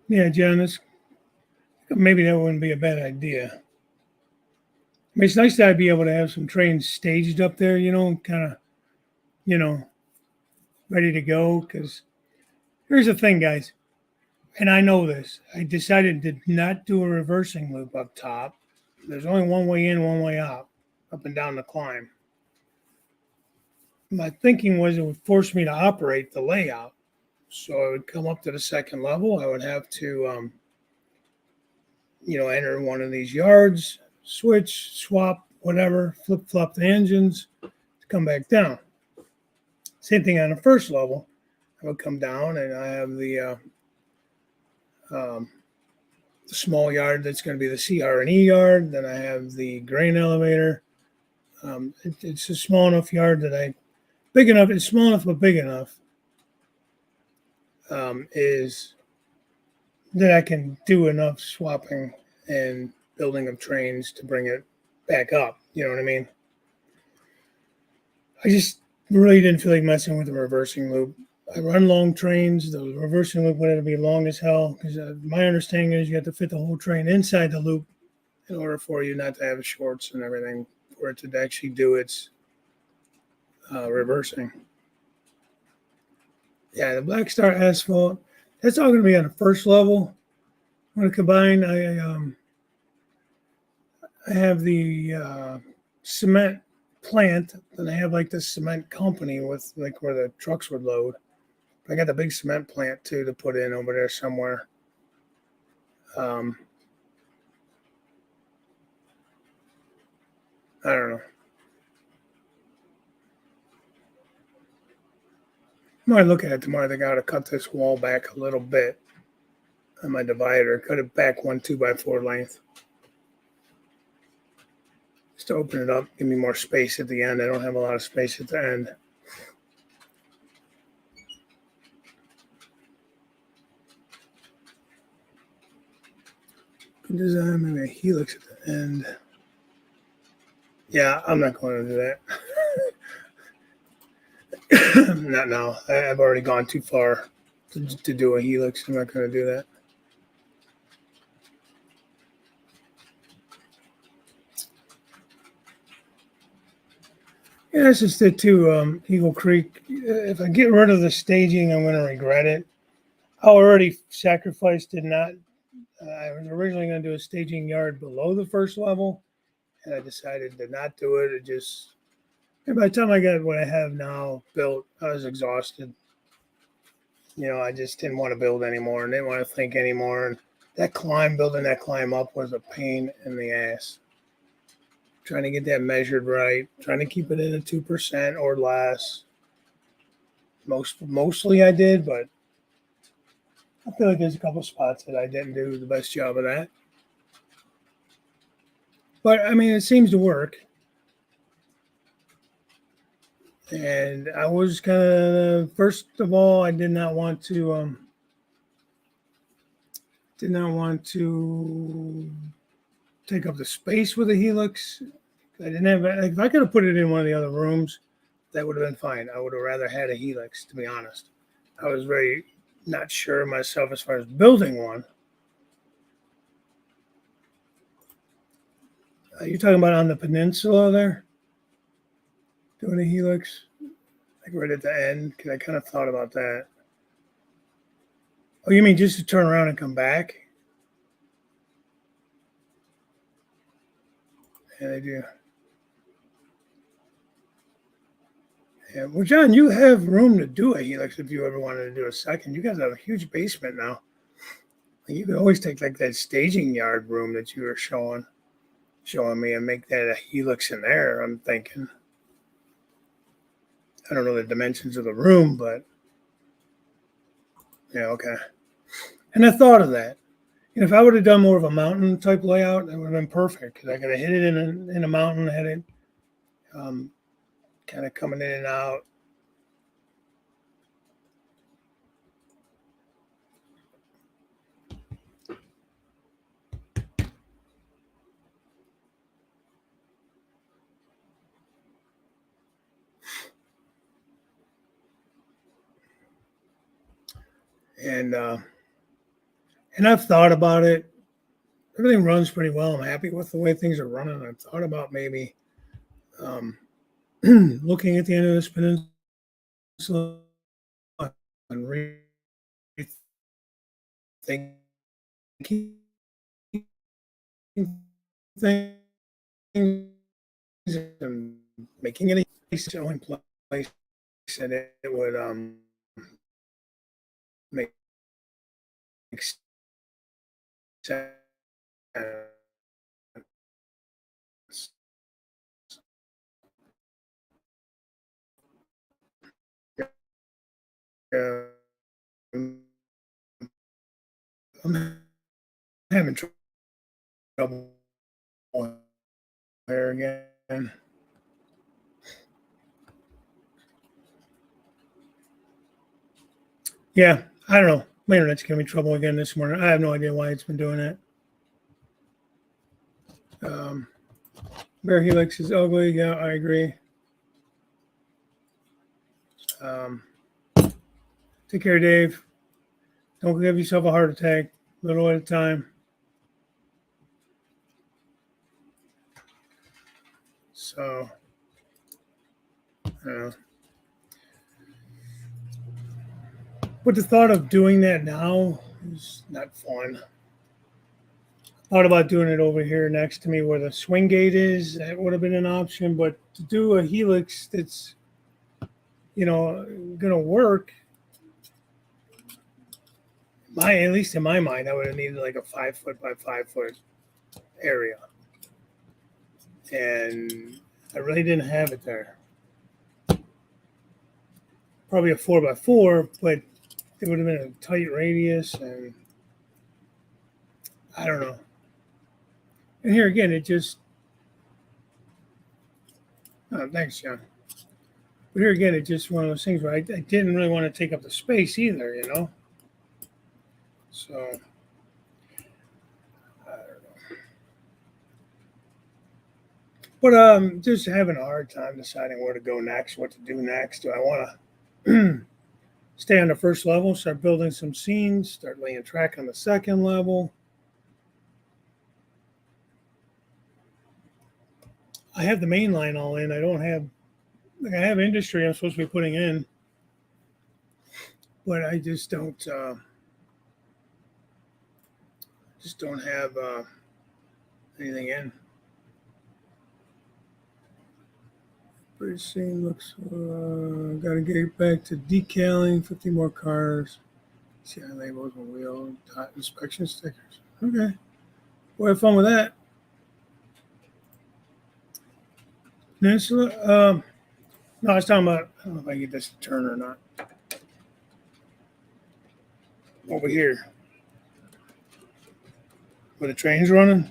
Yeah, John, maybe that wouldn't be a bad idea. I mean, it's nice that I'd be able to have some trains staged up there, you know, kind of, you know, ready to go. Because here's the thing, guys, and I know this. I decided to not do a reversing loop up top. There's only one way in, one way out, up and down the climb. My thinking was it would force me to operate the layout. So I would come up to the second level. I would have to, enter one of these yards, switch, swap, whatever, flip flop the engines to come back down. Same thing on the first level. I would come down and I have the small yard that's going to be the CR&E yard. Then I have the grain elevator. It's a small enough yard that big enough, it's small enough but big enough is that I can do enough swapping and building of trains to bring it back up. You know what I mean? I just really didn't feel like messing with the reversing loop. I run long trains. The reversing loop would have to be long as hell because my understanding is you have to fit the whole train inside the loop in order for you not to have shorts and everything for it to actually do its reversing. Yeah, the Black Star asphalt. That's all going to be on the first level. I'm going to combine. I have the cement plant, and I have like the cement company with like where the trucks would load. I got the big cement plant too to put in over there somewhere. I don't know. I might look at it tomorrow. I think I ought to cut this wall back a little bit on my divider. Cut it back 1 2x4 length. Just to open it up, give me more space at the end. I don't have a lot of space at the end. Good design, maybe a helix at the end. Yeah, I'm not going to do that. Not now. I've already gone too far to do a helix. I'm not going to do that. Yeah, that's just it too. Eagle Creek. If I get rid of the staging, I'm going to regret it. I already sacrificed did not. I was originally going to do a staging yard below the first level, and I decided to not do it. It just, and by the time I got what I have now built, I was exhausted. I just didn't want to build anymore and didn't want to think anymore. And building that climb up was a pain in the ass. Trying to get that measured right, trying to keep it in at 2% or less. Mostly I did, but I feel like there's a couple spots that I didn't do the best job of that. But I mean, it seems to work. And I was kind of first of all, I did not want to take up the space with a helix. I didn't have. Like, if I could have put it in one of the other rooms, that would have been fine. I would have rather had a helix, to be honest. I was very not sure of myself as far as building one. You're talking about on the peninsula there, doing a helix, like right at the end? Because I kind of thought about that. Oh, you mean just to turn around and come back? Yeah, they do. Yeah. Well, John, you have room to do a helix if you ever wanted to do a second. You guys have a huge basement now. You could always take like that staging yard room that you were showing me and make that a helix in there. I'm thinking. I don't know the dimensions of the room, but yeah, okay. And I thought of that. And if I would have done more of a mountain type layout, it would have been perfect because I could have hit it in a mountain, had it um, kind of coming in and out. And I've thought about it. Everything runs pretty well. I'm happy with the way things are running. I've thought about maybe um, looking at the end of this peninsula and rethinking things and making it a showing place that it would make sense. I'm having trouble there again. Yeah, I don't know. My internet's giving me trouble again this morning. I have no idea why it's been doing that. Bear Helix is ugly. Yeah, I agree. Um, Take care, Dave. Don't give yourself a heart attack. Little at a time. So, but the thought of doing that now is not fun. Thought about doing it over here next to me where the swing gate is. That would have been an option. But to do a helix that's, going to work, at least in my mind, I would have needed like a 5 foot by 5 foot area. And I really didn't have it there. Probably a 4x4, but it would have been a tight radius, and I don't know. And here again, it just, thanks, John. But here again, it's just one of those things where I didn't really want to take up the space either. So, I don't know. But just having a hard time deciding where to go next, what to do next. Do I want to stay on the first level, start building some scenes, start laying track on the second level? I have the main line all in. I don't have like I have industry I'm supposed to be putting in, but I just don't have anything in. Pretty soon looks. Got to get back to decaling. 50 more cars. CI labels on wheel. Dot inspection stickers. Okay. Well, have fun with that. Peninsula. No, I was talking about. I don't know if I can get this to turn or not. Over here, where the train's running.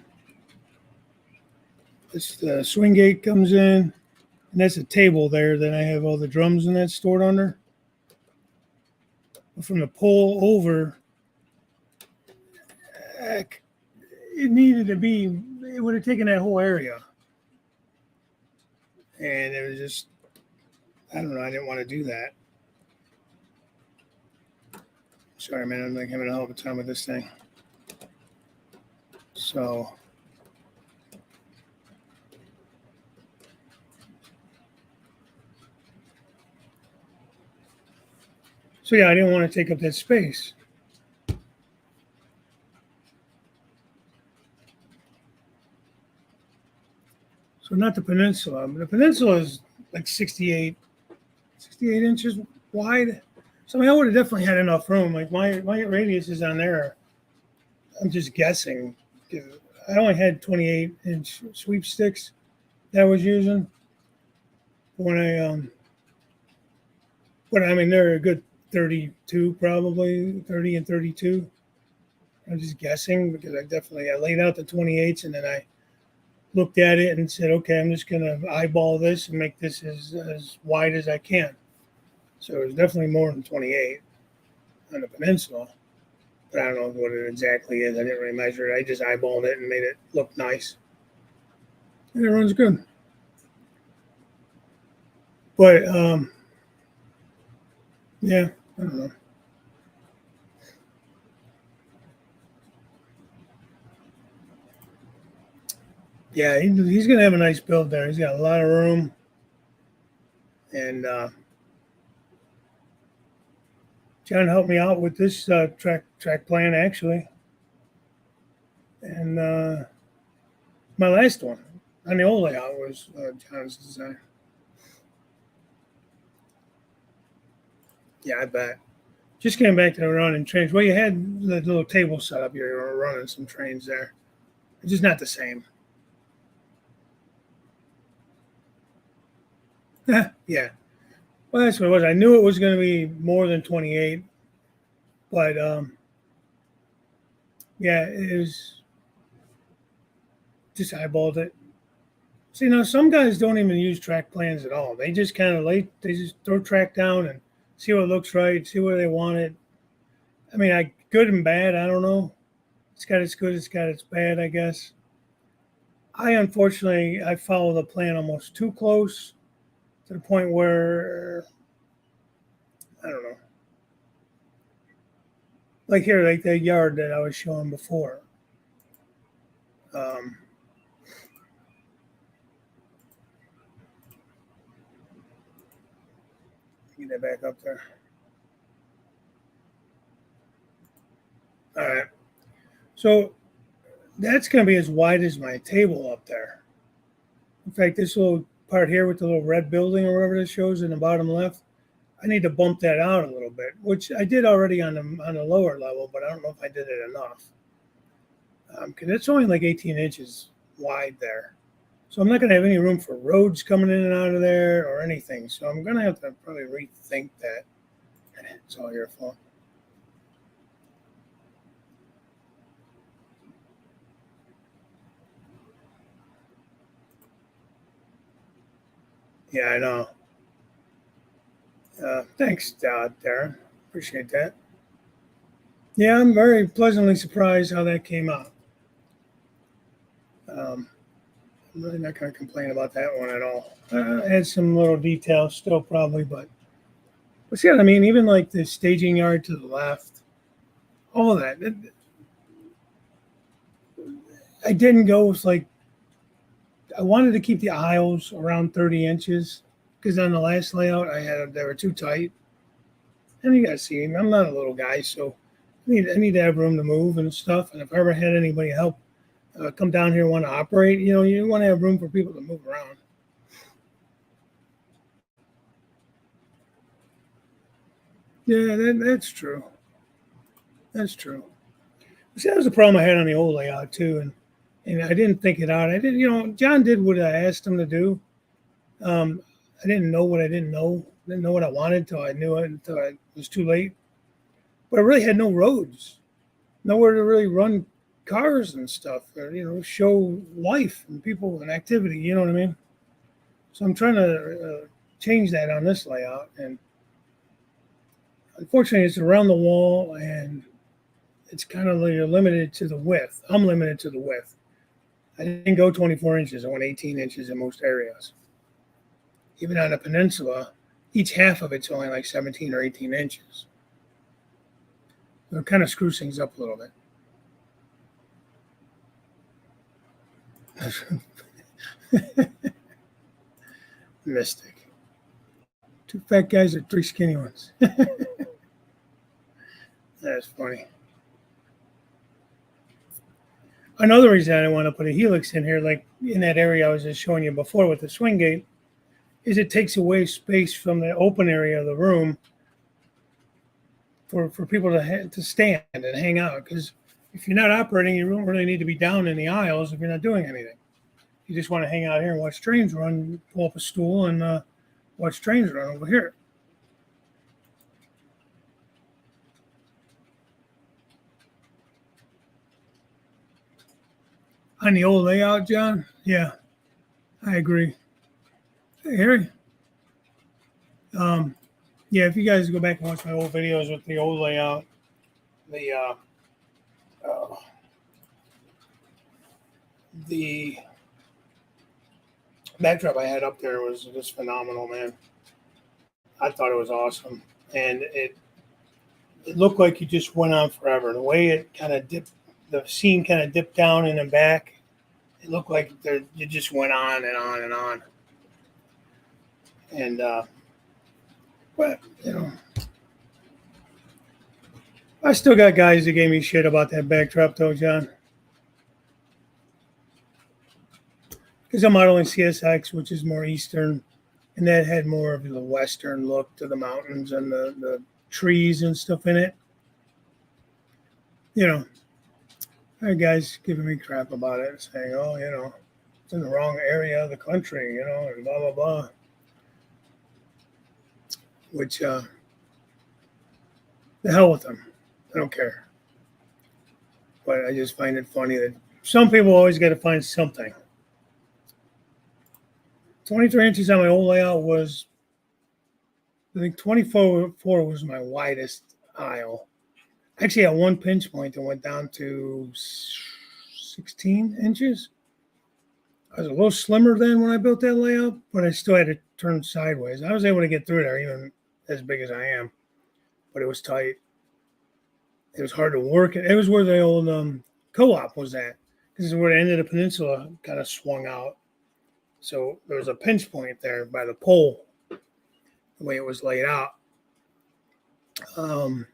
This swing gate comes in, and that's a table there that I have all the drums and that stored under. But from the pole over, it needed to be. It would have taken that whole area, and it was just. I don't know. I didn't want to do that. Sorry, man. I'm like having a hell of a time with this thing. So. So yeah, I didn't want to take up that space. So not the peninsula. But the peninsula is like 68 inches wide. So I mean, I would have definitely had enough room. Like my radius is on there. I'm just guessing. I only had 28-inch sweepsticks that I was using when but I mean they're a good 32 probably 30 and 32. I'm just guessing because I laid out the 28s and then I looked at it and said, okay, I'm just gonna eyeball this and make this as wide as I can. So it was definitely more than 28 on the peninsula. But I don't know what it exactly is. I didn't really measure it. I just eyeballed it and made it look nice. And it runs good. But yeah, I don't know. Yeah, he's going to have a nice build there. He's got a lot of room. And John helped me out with this track plan, actually. And my last one on the old layout was John's design. Yeah, I bet. Just getting back to the running trains. Well, you had the little table set up. You were running some trains there. It's just not the same. Yeah. Well, that's what it was. I knew it was going to be more than 28, but yeah, it was just eyeballed it. See, now some guys don't even use track plans at all. They just kind of they just throw track down and see what looks right, see where they want it. I mean, good and bad. I don't know. It's got its good, it's got its bad, I guess. Unfortunately I follow the plan almost too close to the point where I don't know. Like here, like the yard that I was showing before. Get that back up there. All right. So that's going to be as wide as my table up there. In fact, this little part here with the little red building or whatever this shows in the bottom left, I need to bump that out a little bit, which I did already on the lower level, but I don't know if I did it enough. Because it's only like 18 inches wide there. So I'm not going to have any room for roads coming in and out of there or anything. So I'm going to have to probably rethink that. It's all your fault. Yeah, I know. Thanks, Darren. Appreciate that. Yeah, I'm very pleasantly surprised how that came out. I'm really not going to complain about that one at all. I had some little details still probably, but see what I mean? Even like the staging yard to the left, all of that. I didn't go with like, I wanted to keep the aisles around 30 inches because on the last layout they were too tight. And you gotta see, I'm not a little guy, so I need to have room to move and stuff. And if I ever had anybody help come down here and want to operate, you want to have room for people to move around. Yeah, that's true. That's true. See, that was the problem I had on the old layout too, and I didn't think it out. I didn't. John did what I asked him to do. I didn't know what I didn't know. I didn't know what I wanted until I knew it until it was too late. But I really had no roads, nowhere to really run cars and stuff, or show life and people and activity. You know what I mean? So I'm trying to change that on this layout, and unfortunately, it's around the wall, and it's kind of limited to the width. I'm limited to the width. I didn't go 24 inches. I went 18 inches in most areas. Even on a peninsula, each half of it's only like 17 or 18 inches. So it kind of screws things up a little bit. Mystic. 2 fat guys or 3 skinny ones. That's funny. Another reason I want to put a helix in here, like in that area I was just showing you before with the swing gate, is it takes away space from the open area of the room for people to stand and hang out. Because if you're not operating, you don't really need to be down in the aisles if you're not doing anything. You just want to hang out here and watch trains run, pull up a stool and watch trains run over here. On the old layout, John? Yeah, I agree. Hey, Harry. Yeah, if you guys go back and watch my old videos with the old layout, the backdrop I had up there was just phenomenal, man. I thought it was awesome, and it looked like it just went on forever. The way it kind of dipped, the scene kind of dipped down and then back. It looked like it just went on and on and on. And but I still got guys that gave me shit about that backdrop, though, John. Because I'm modeling CSX, which is more eastern, and that had more of the western look to the mountains and the trees and stuff in it. I had guys giving me crap about it, saying, "Oh, it's in the wrong area of the country, and blah blah blah." Which, the hell with them. I don't care. But I just find it funny that some people always got to find something. 23 inches on my old layout was, I think 24 was my widest aisle. Actually, at one pinch point, it went down to 16 inches. I was a little slimmer then when I built that layout, but I still had to turn sideways. I was able to get through there, even as big as I am, but it was tight. It was hard to work. It was where the old co-op was at. This is where the end of the peninsula kind of swung out. So there was a pinch point there by the pole, the way it was laid out. And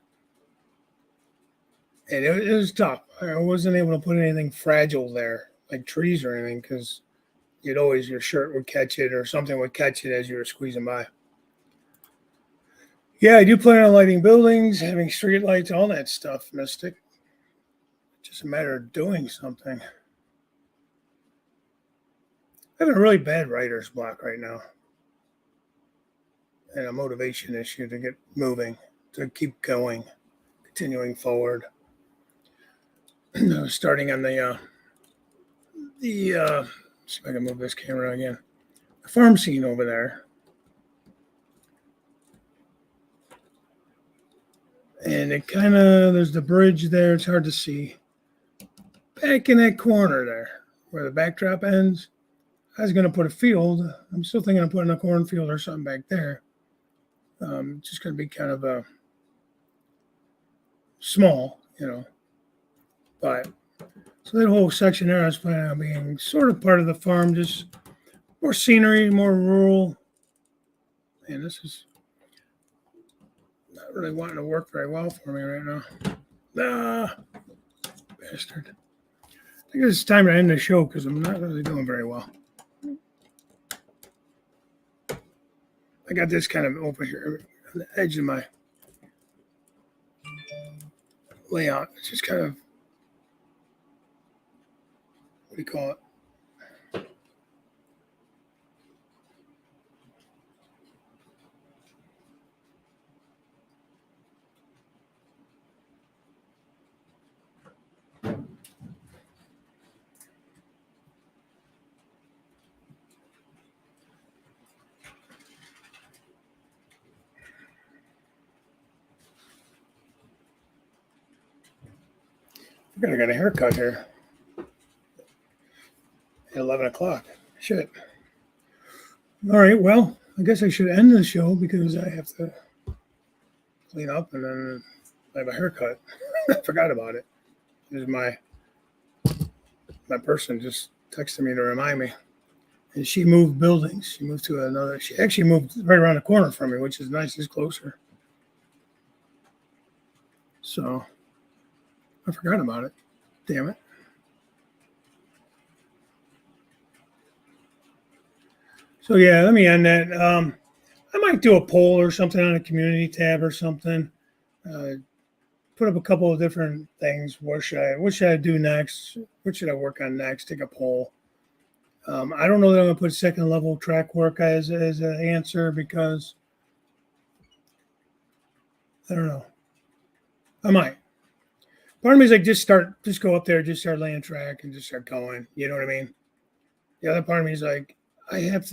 it was tough. I wasn't able to put anything fragile there, like trees or anything, because your shirt would catch it or something would catch it as you were squeezing by. Yeah, I do plan on lighting buildings, having street lights, all that stuff, Mystic. It's just a matter of doing something. I have a really bad writer's block right now. And a motivation issue to get moving, to keep going, continuing forward. Starting on the see if I can move this camera again. The farm scene over there. And it kind of, there's the bridge there. It's hard to see. Back in that corner there, where the backdrop ends, I was going to put a field. I'm still thinking of putting a cornfield or something back there. Just going to be kind of a small, But, so that whole section there, I was planning on being sort of part of the farm, just more scenery, more rural. Man, this is not really wanting to work very well for me right now. Ah, bastard. I think it's time to end the show because I'm not really doing very well. I got this kind of over here on the edge of my layout. It's just kind of, what do you call it? I think I got a haircut here at 11 o'clock. Shit. All right, well, I guess I should end the show because I have to clean up and then I have a haircut. I forgot about it. This is my person just texted me to remind me. And she moved buildings. She moved to another. She actually moved right around the corner from me, which is nice. It's closer. So I forgot about it. Damn it. So yeah, let me end that. I might do a poll or something on a community tab or something. Put up a couple of different things. What should I do next? What should I work on next? Take a poll. I don't know that I'm gonna put second level track work as an answer because I don't know. I might. Part of me is like just go up there, just start laying track and just start going. You know what I mean? The other part of me is like, I have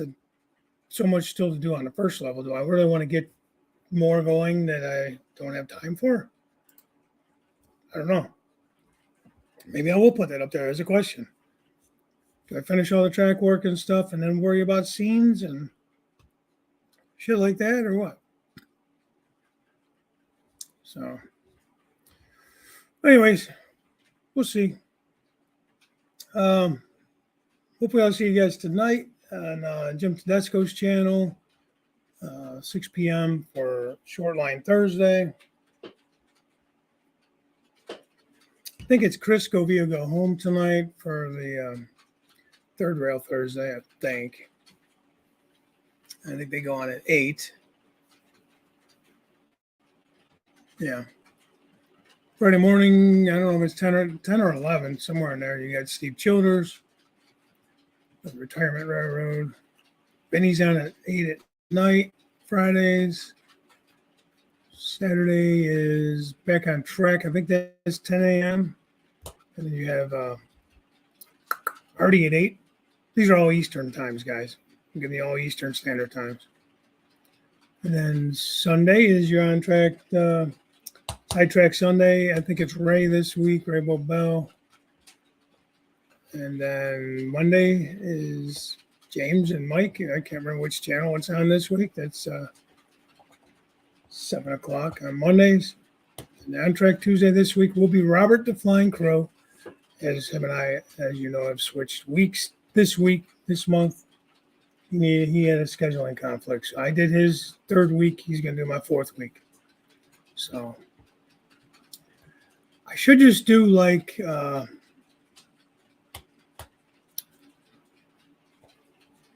so much still to do on the first level. Do I really want to get more going that I don't have time for? I don't know. Maybe I will put that up there as a question. Do I finish all the track work and stuff and then worry about scenes and shit like that or what? So, anyways, we'll see. Hopefully I'll see you guys tonight on Jim Tedesco's channel, 6 p.m. for Short Line Thursday. I think it's Chris Govia go home tonight for the Third Rail Thursday, I think. I think they go on at 8. Yeah. Friday morning, I don't know if it's 10 or 11, somewhere in there. You got Steve Childers, the Retirement Railroad. Benny's on at 8 at night, Fridays. Saturday is Back on Track. I think that's 10 a.m. And then you have Artie at 8. These are all Eastern times, guys. I'm giving you all Eastern Standard Times. And then Sunday is your on track, Sidetrack Sunday. I think it's Ray this week, Ray Bell. And then Monday is James and Mike. I can't remember which channel it's on this week. That's 7 o'clock on Mondays. And on track Tuesday this week will be Robert the Flying Crow, as him and I, as you know, have switched weeks this month. He had a scheduling conflict. So I did his third week. He's going to do my fourth week. So I should just do like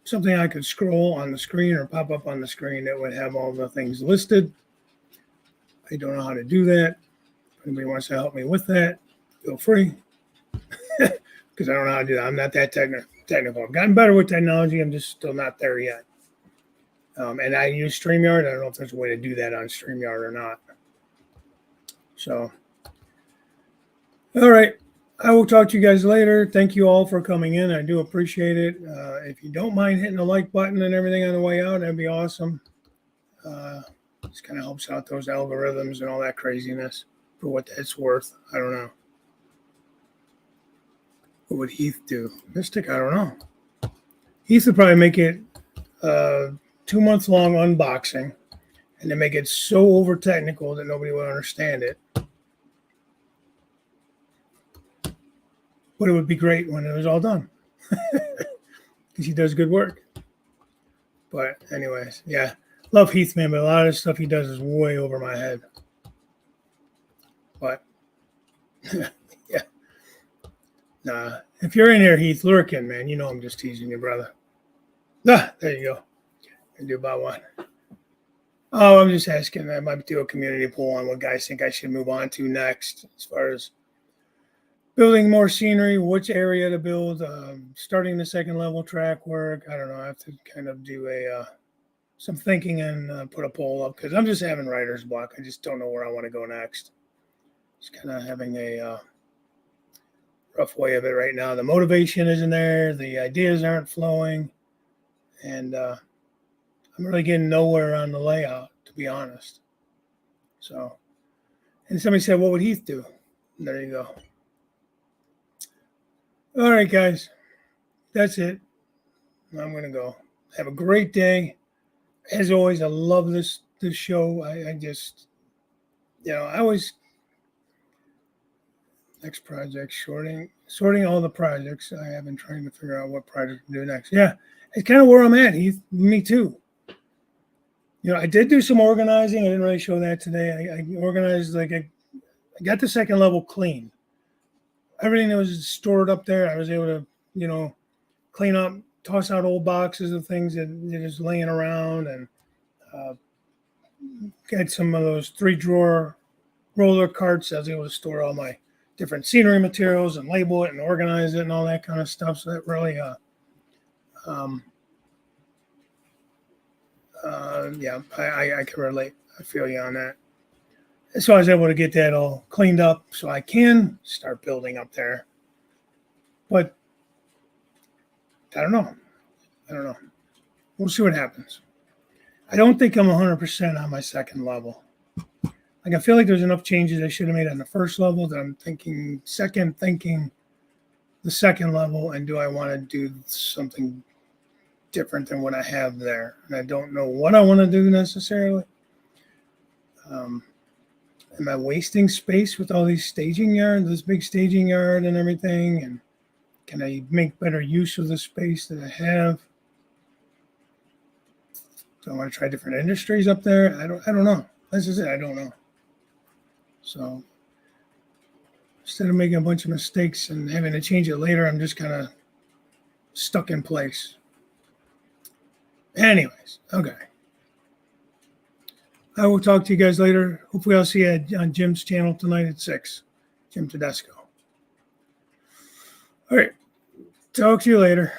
something I could scroll on the screen or pop up on the screen that would have all the things listed. I don't know how to do that. If anybody wants to help me with that, feel free. Because I don't know how to do that. I'm not that technical. I've gotten better with technology. I'm just still not there yet. And I use StreamYard. I don't know if there's a way to do that on StreamYard or not. So, all right. I will talk to you guys later. Thank you all for coming in. I do appreciate it. If you don't mind hitting the like button and everything on the way out, that'd be awesome. Just kind of helps out those algorithms and all that craziness for what that's worth. I don't know. What would Heath do? Mystic? I don't know. Heath would probably make it 2-month-long unboxing and then make it so over technical that nobody would understand it. But it would be great when it was all done. Because he does good work. But anyways, yeah. Love Heath, man, but a lot of the stuff he does is way over my head. But yeah, nah. If you're in here, Heath, lurk in, man. You know I'm just teasing you, brother. Ah, there you go. I do about one. Oh, I'm just asking. I might do a community poll on what guys think I should move on to next, as far as building more scenery, which area to build, starting the second level track work. I don't know. I have to kind of do some thinking and put a poll up because I'm just having writer's block. I just don't know where I want to go next. Just kind of having a rough way of it right now. The motivation isn't there. The ideas aren't flowing. And I'm really getting nowhere on the layout, to be honest. So, and somebody said, what would Heath do? And there you go. All right, guys. That's it. I'm going to go. Have a great day. As always, I love this show. I just, I always, next project, sorting all the projects. I have been trying to figure out what project to do next. Yeah, it's kind of where I'm at, Heath. Me too. I did do some organizing. I didn't really show that today. I organized, I got the second level clean. Everything that was stored up there, I was able to, clean up, toss out old boxes of things that are just laying around, and got some of those 3-drawer roller carts. I was able to store all my different scenery materials and label it and organize it and all that kind of stuff. So that really, I can relate. I feel you on that. So I was able to get that all cleaned up so I can start building up there. But I don't know. We'll see what happens. I don't think I'm 100% on my second level. I feel like there's enough changes I should have made on the first level that I'm thinking the second level, and do I want to do something different than what I have there? And I don't know what I want to do necessarily. Am I wasting space with all these staging yards, this big staging yard and everything? And can I make better use of the space that I have? Do I want to try different industries up there? I don't know. This is it. I don't know. So instead of making a bunch of mistakes and having to change it later, I'm just kind of stuck in place. Anyways, okay. I will talk to you guys later. Hopefully I'll see you on Jim's channel tonight at 6. Jim Tedesco. All right. Talk to you later.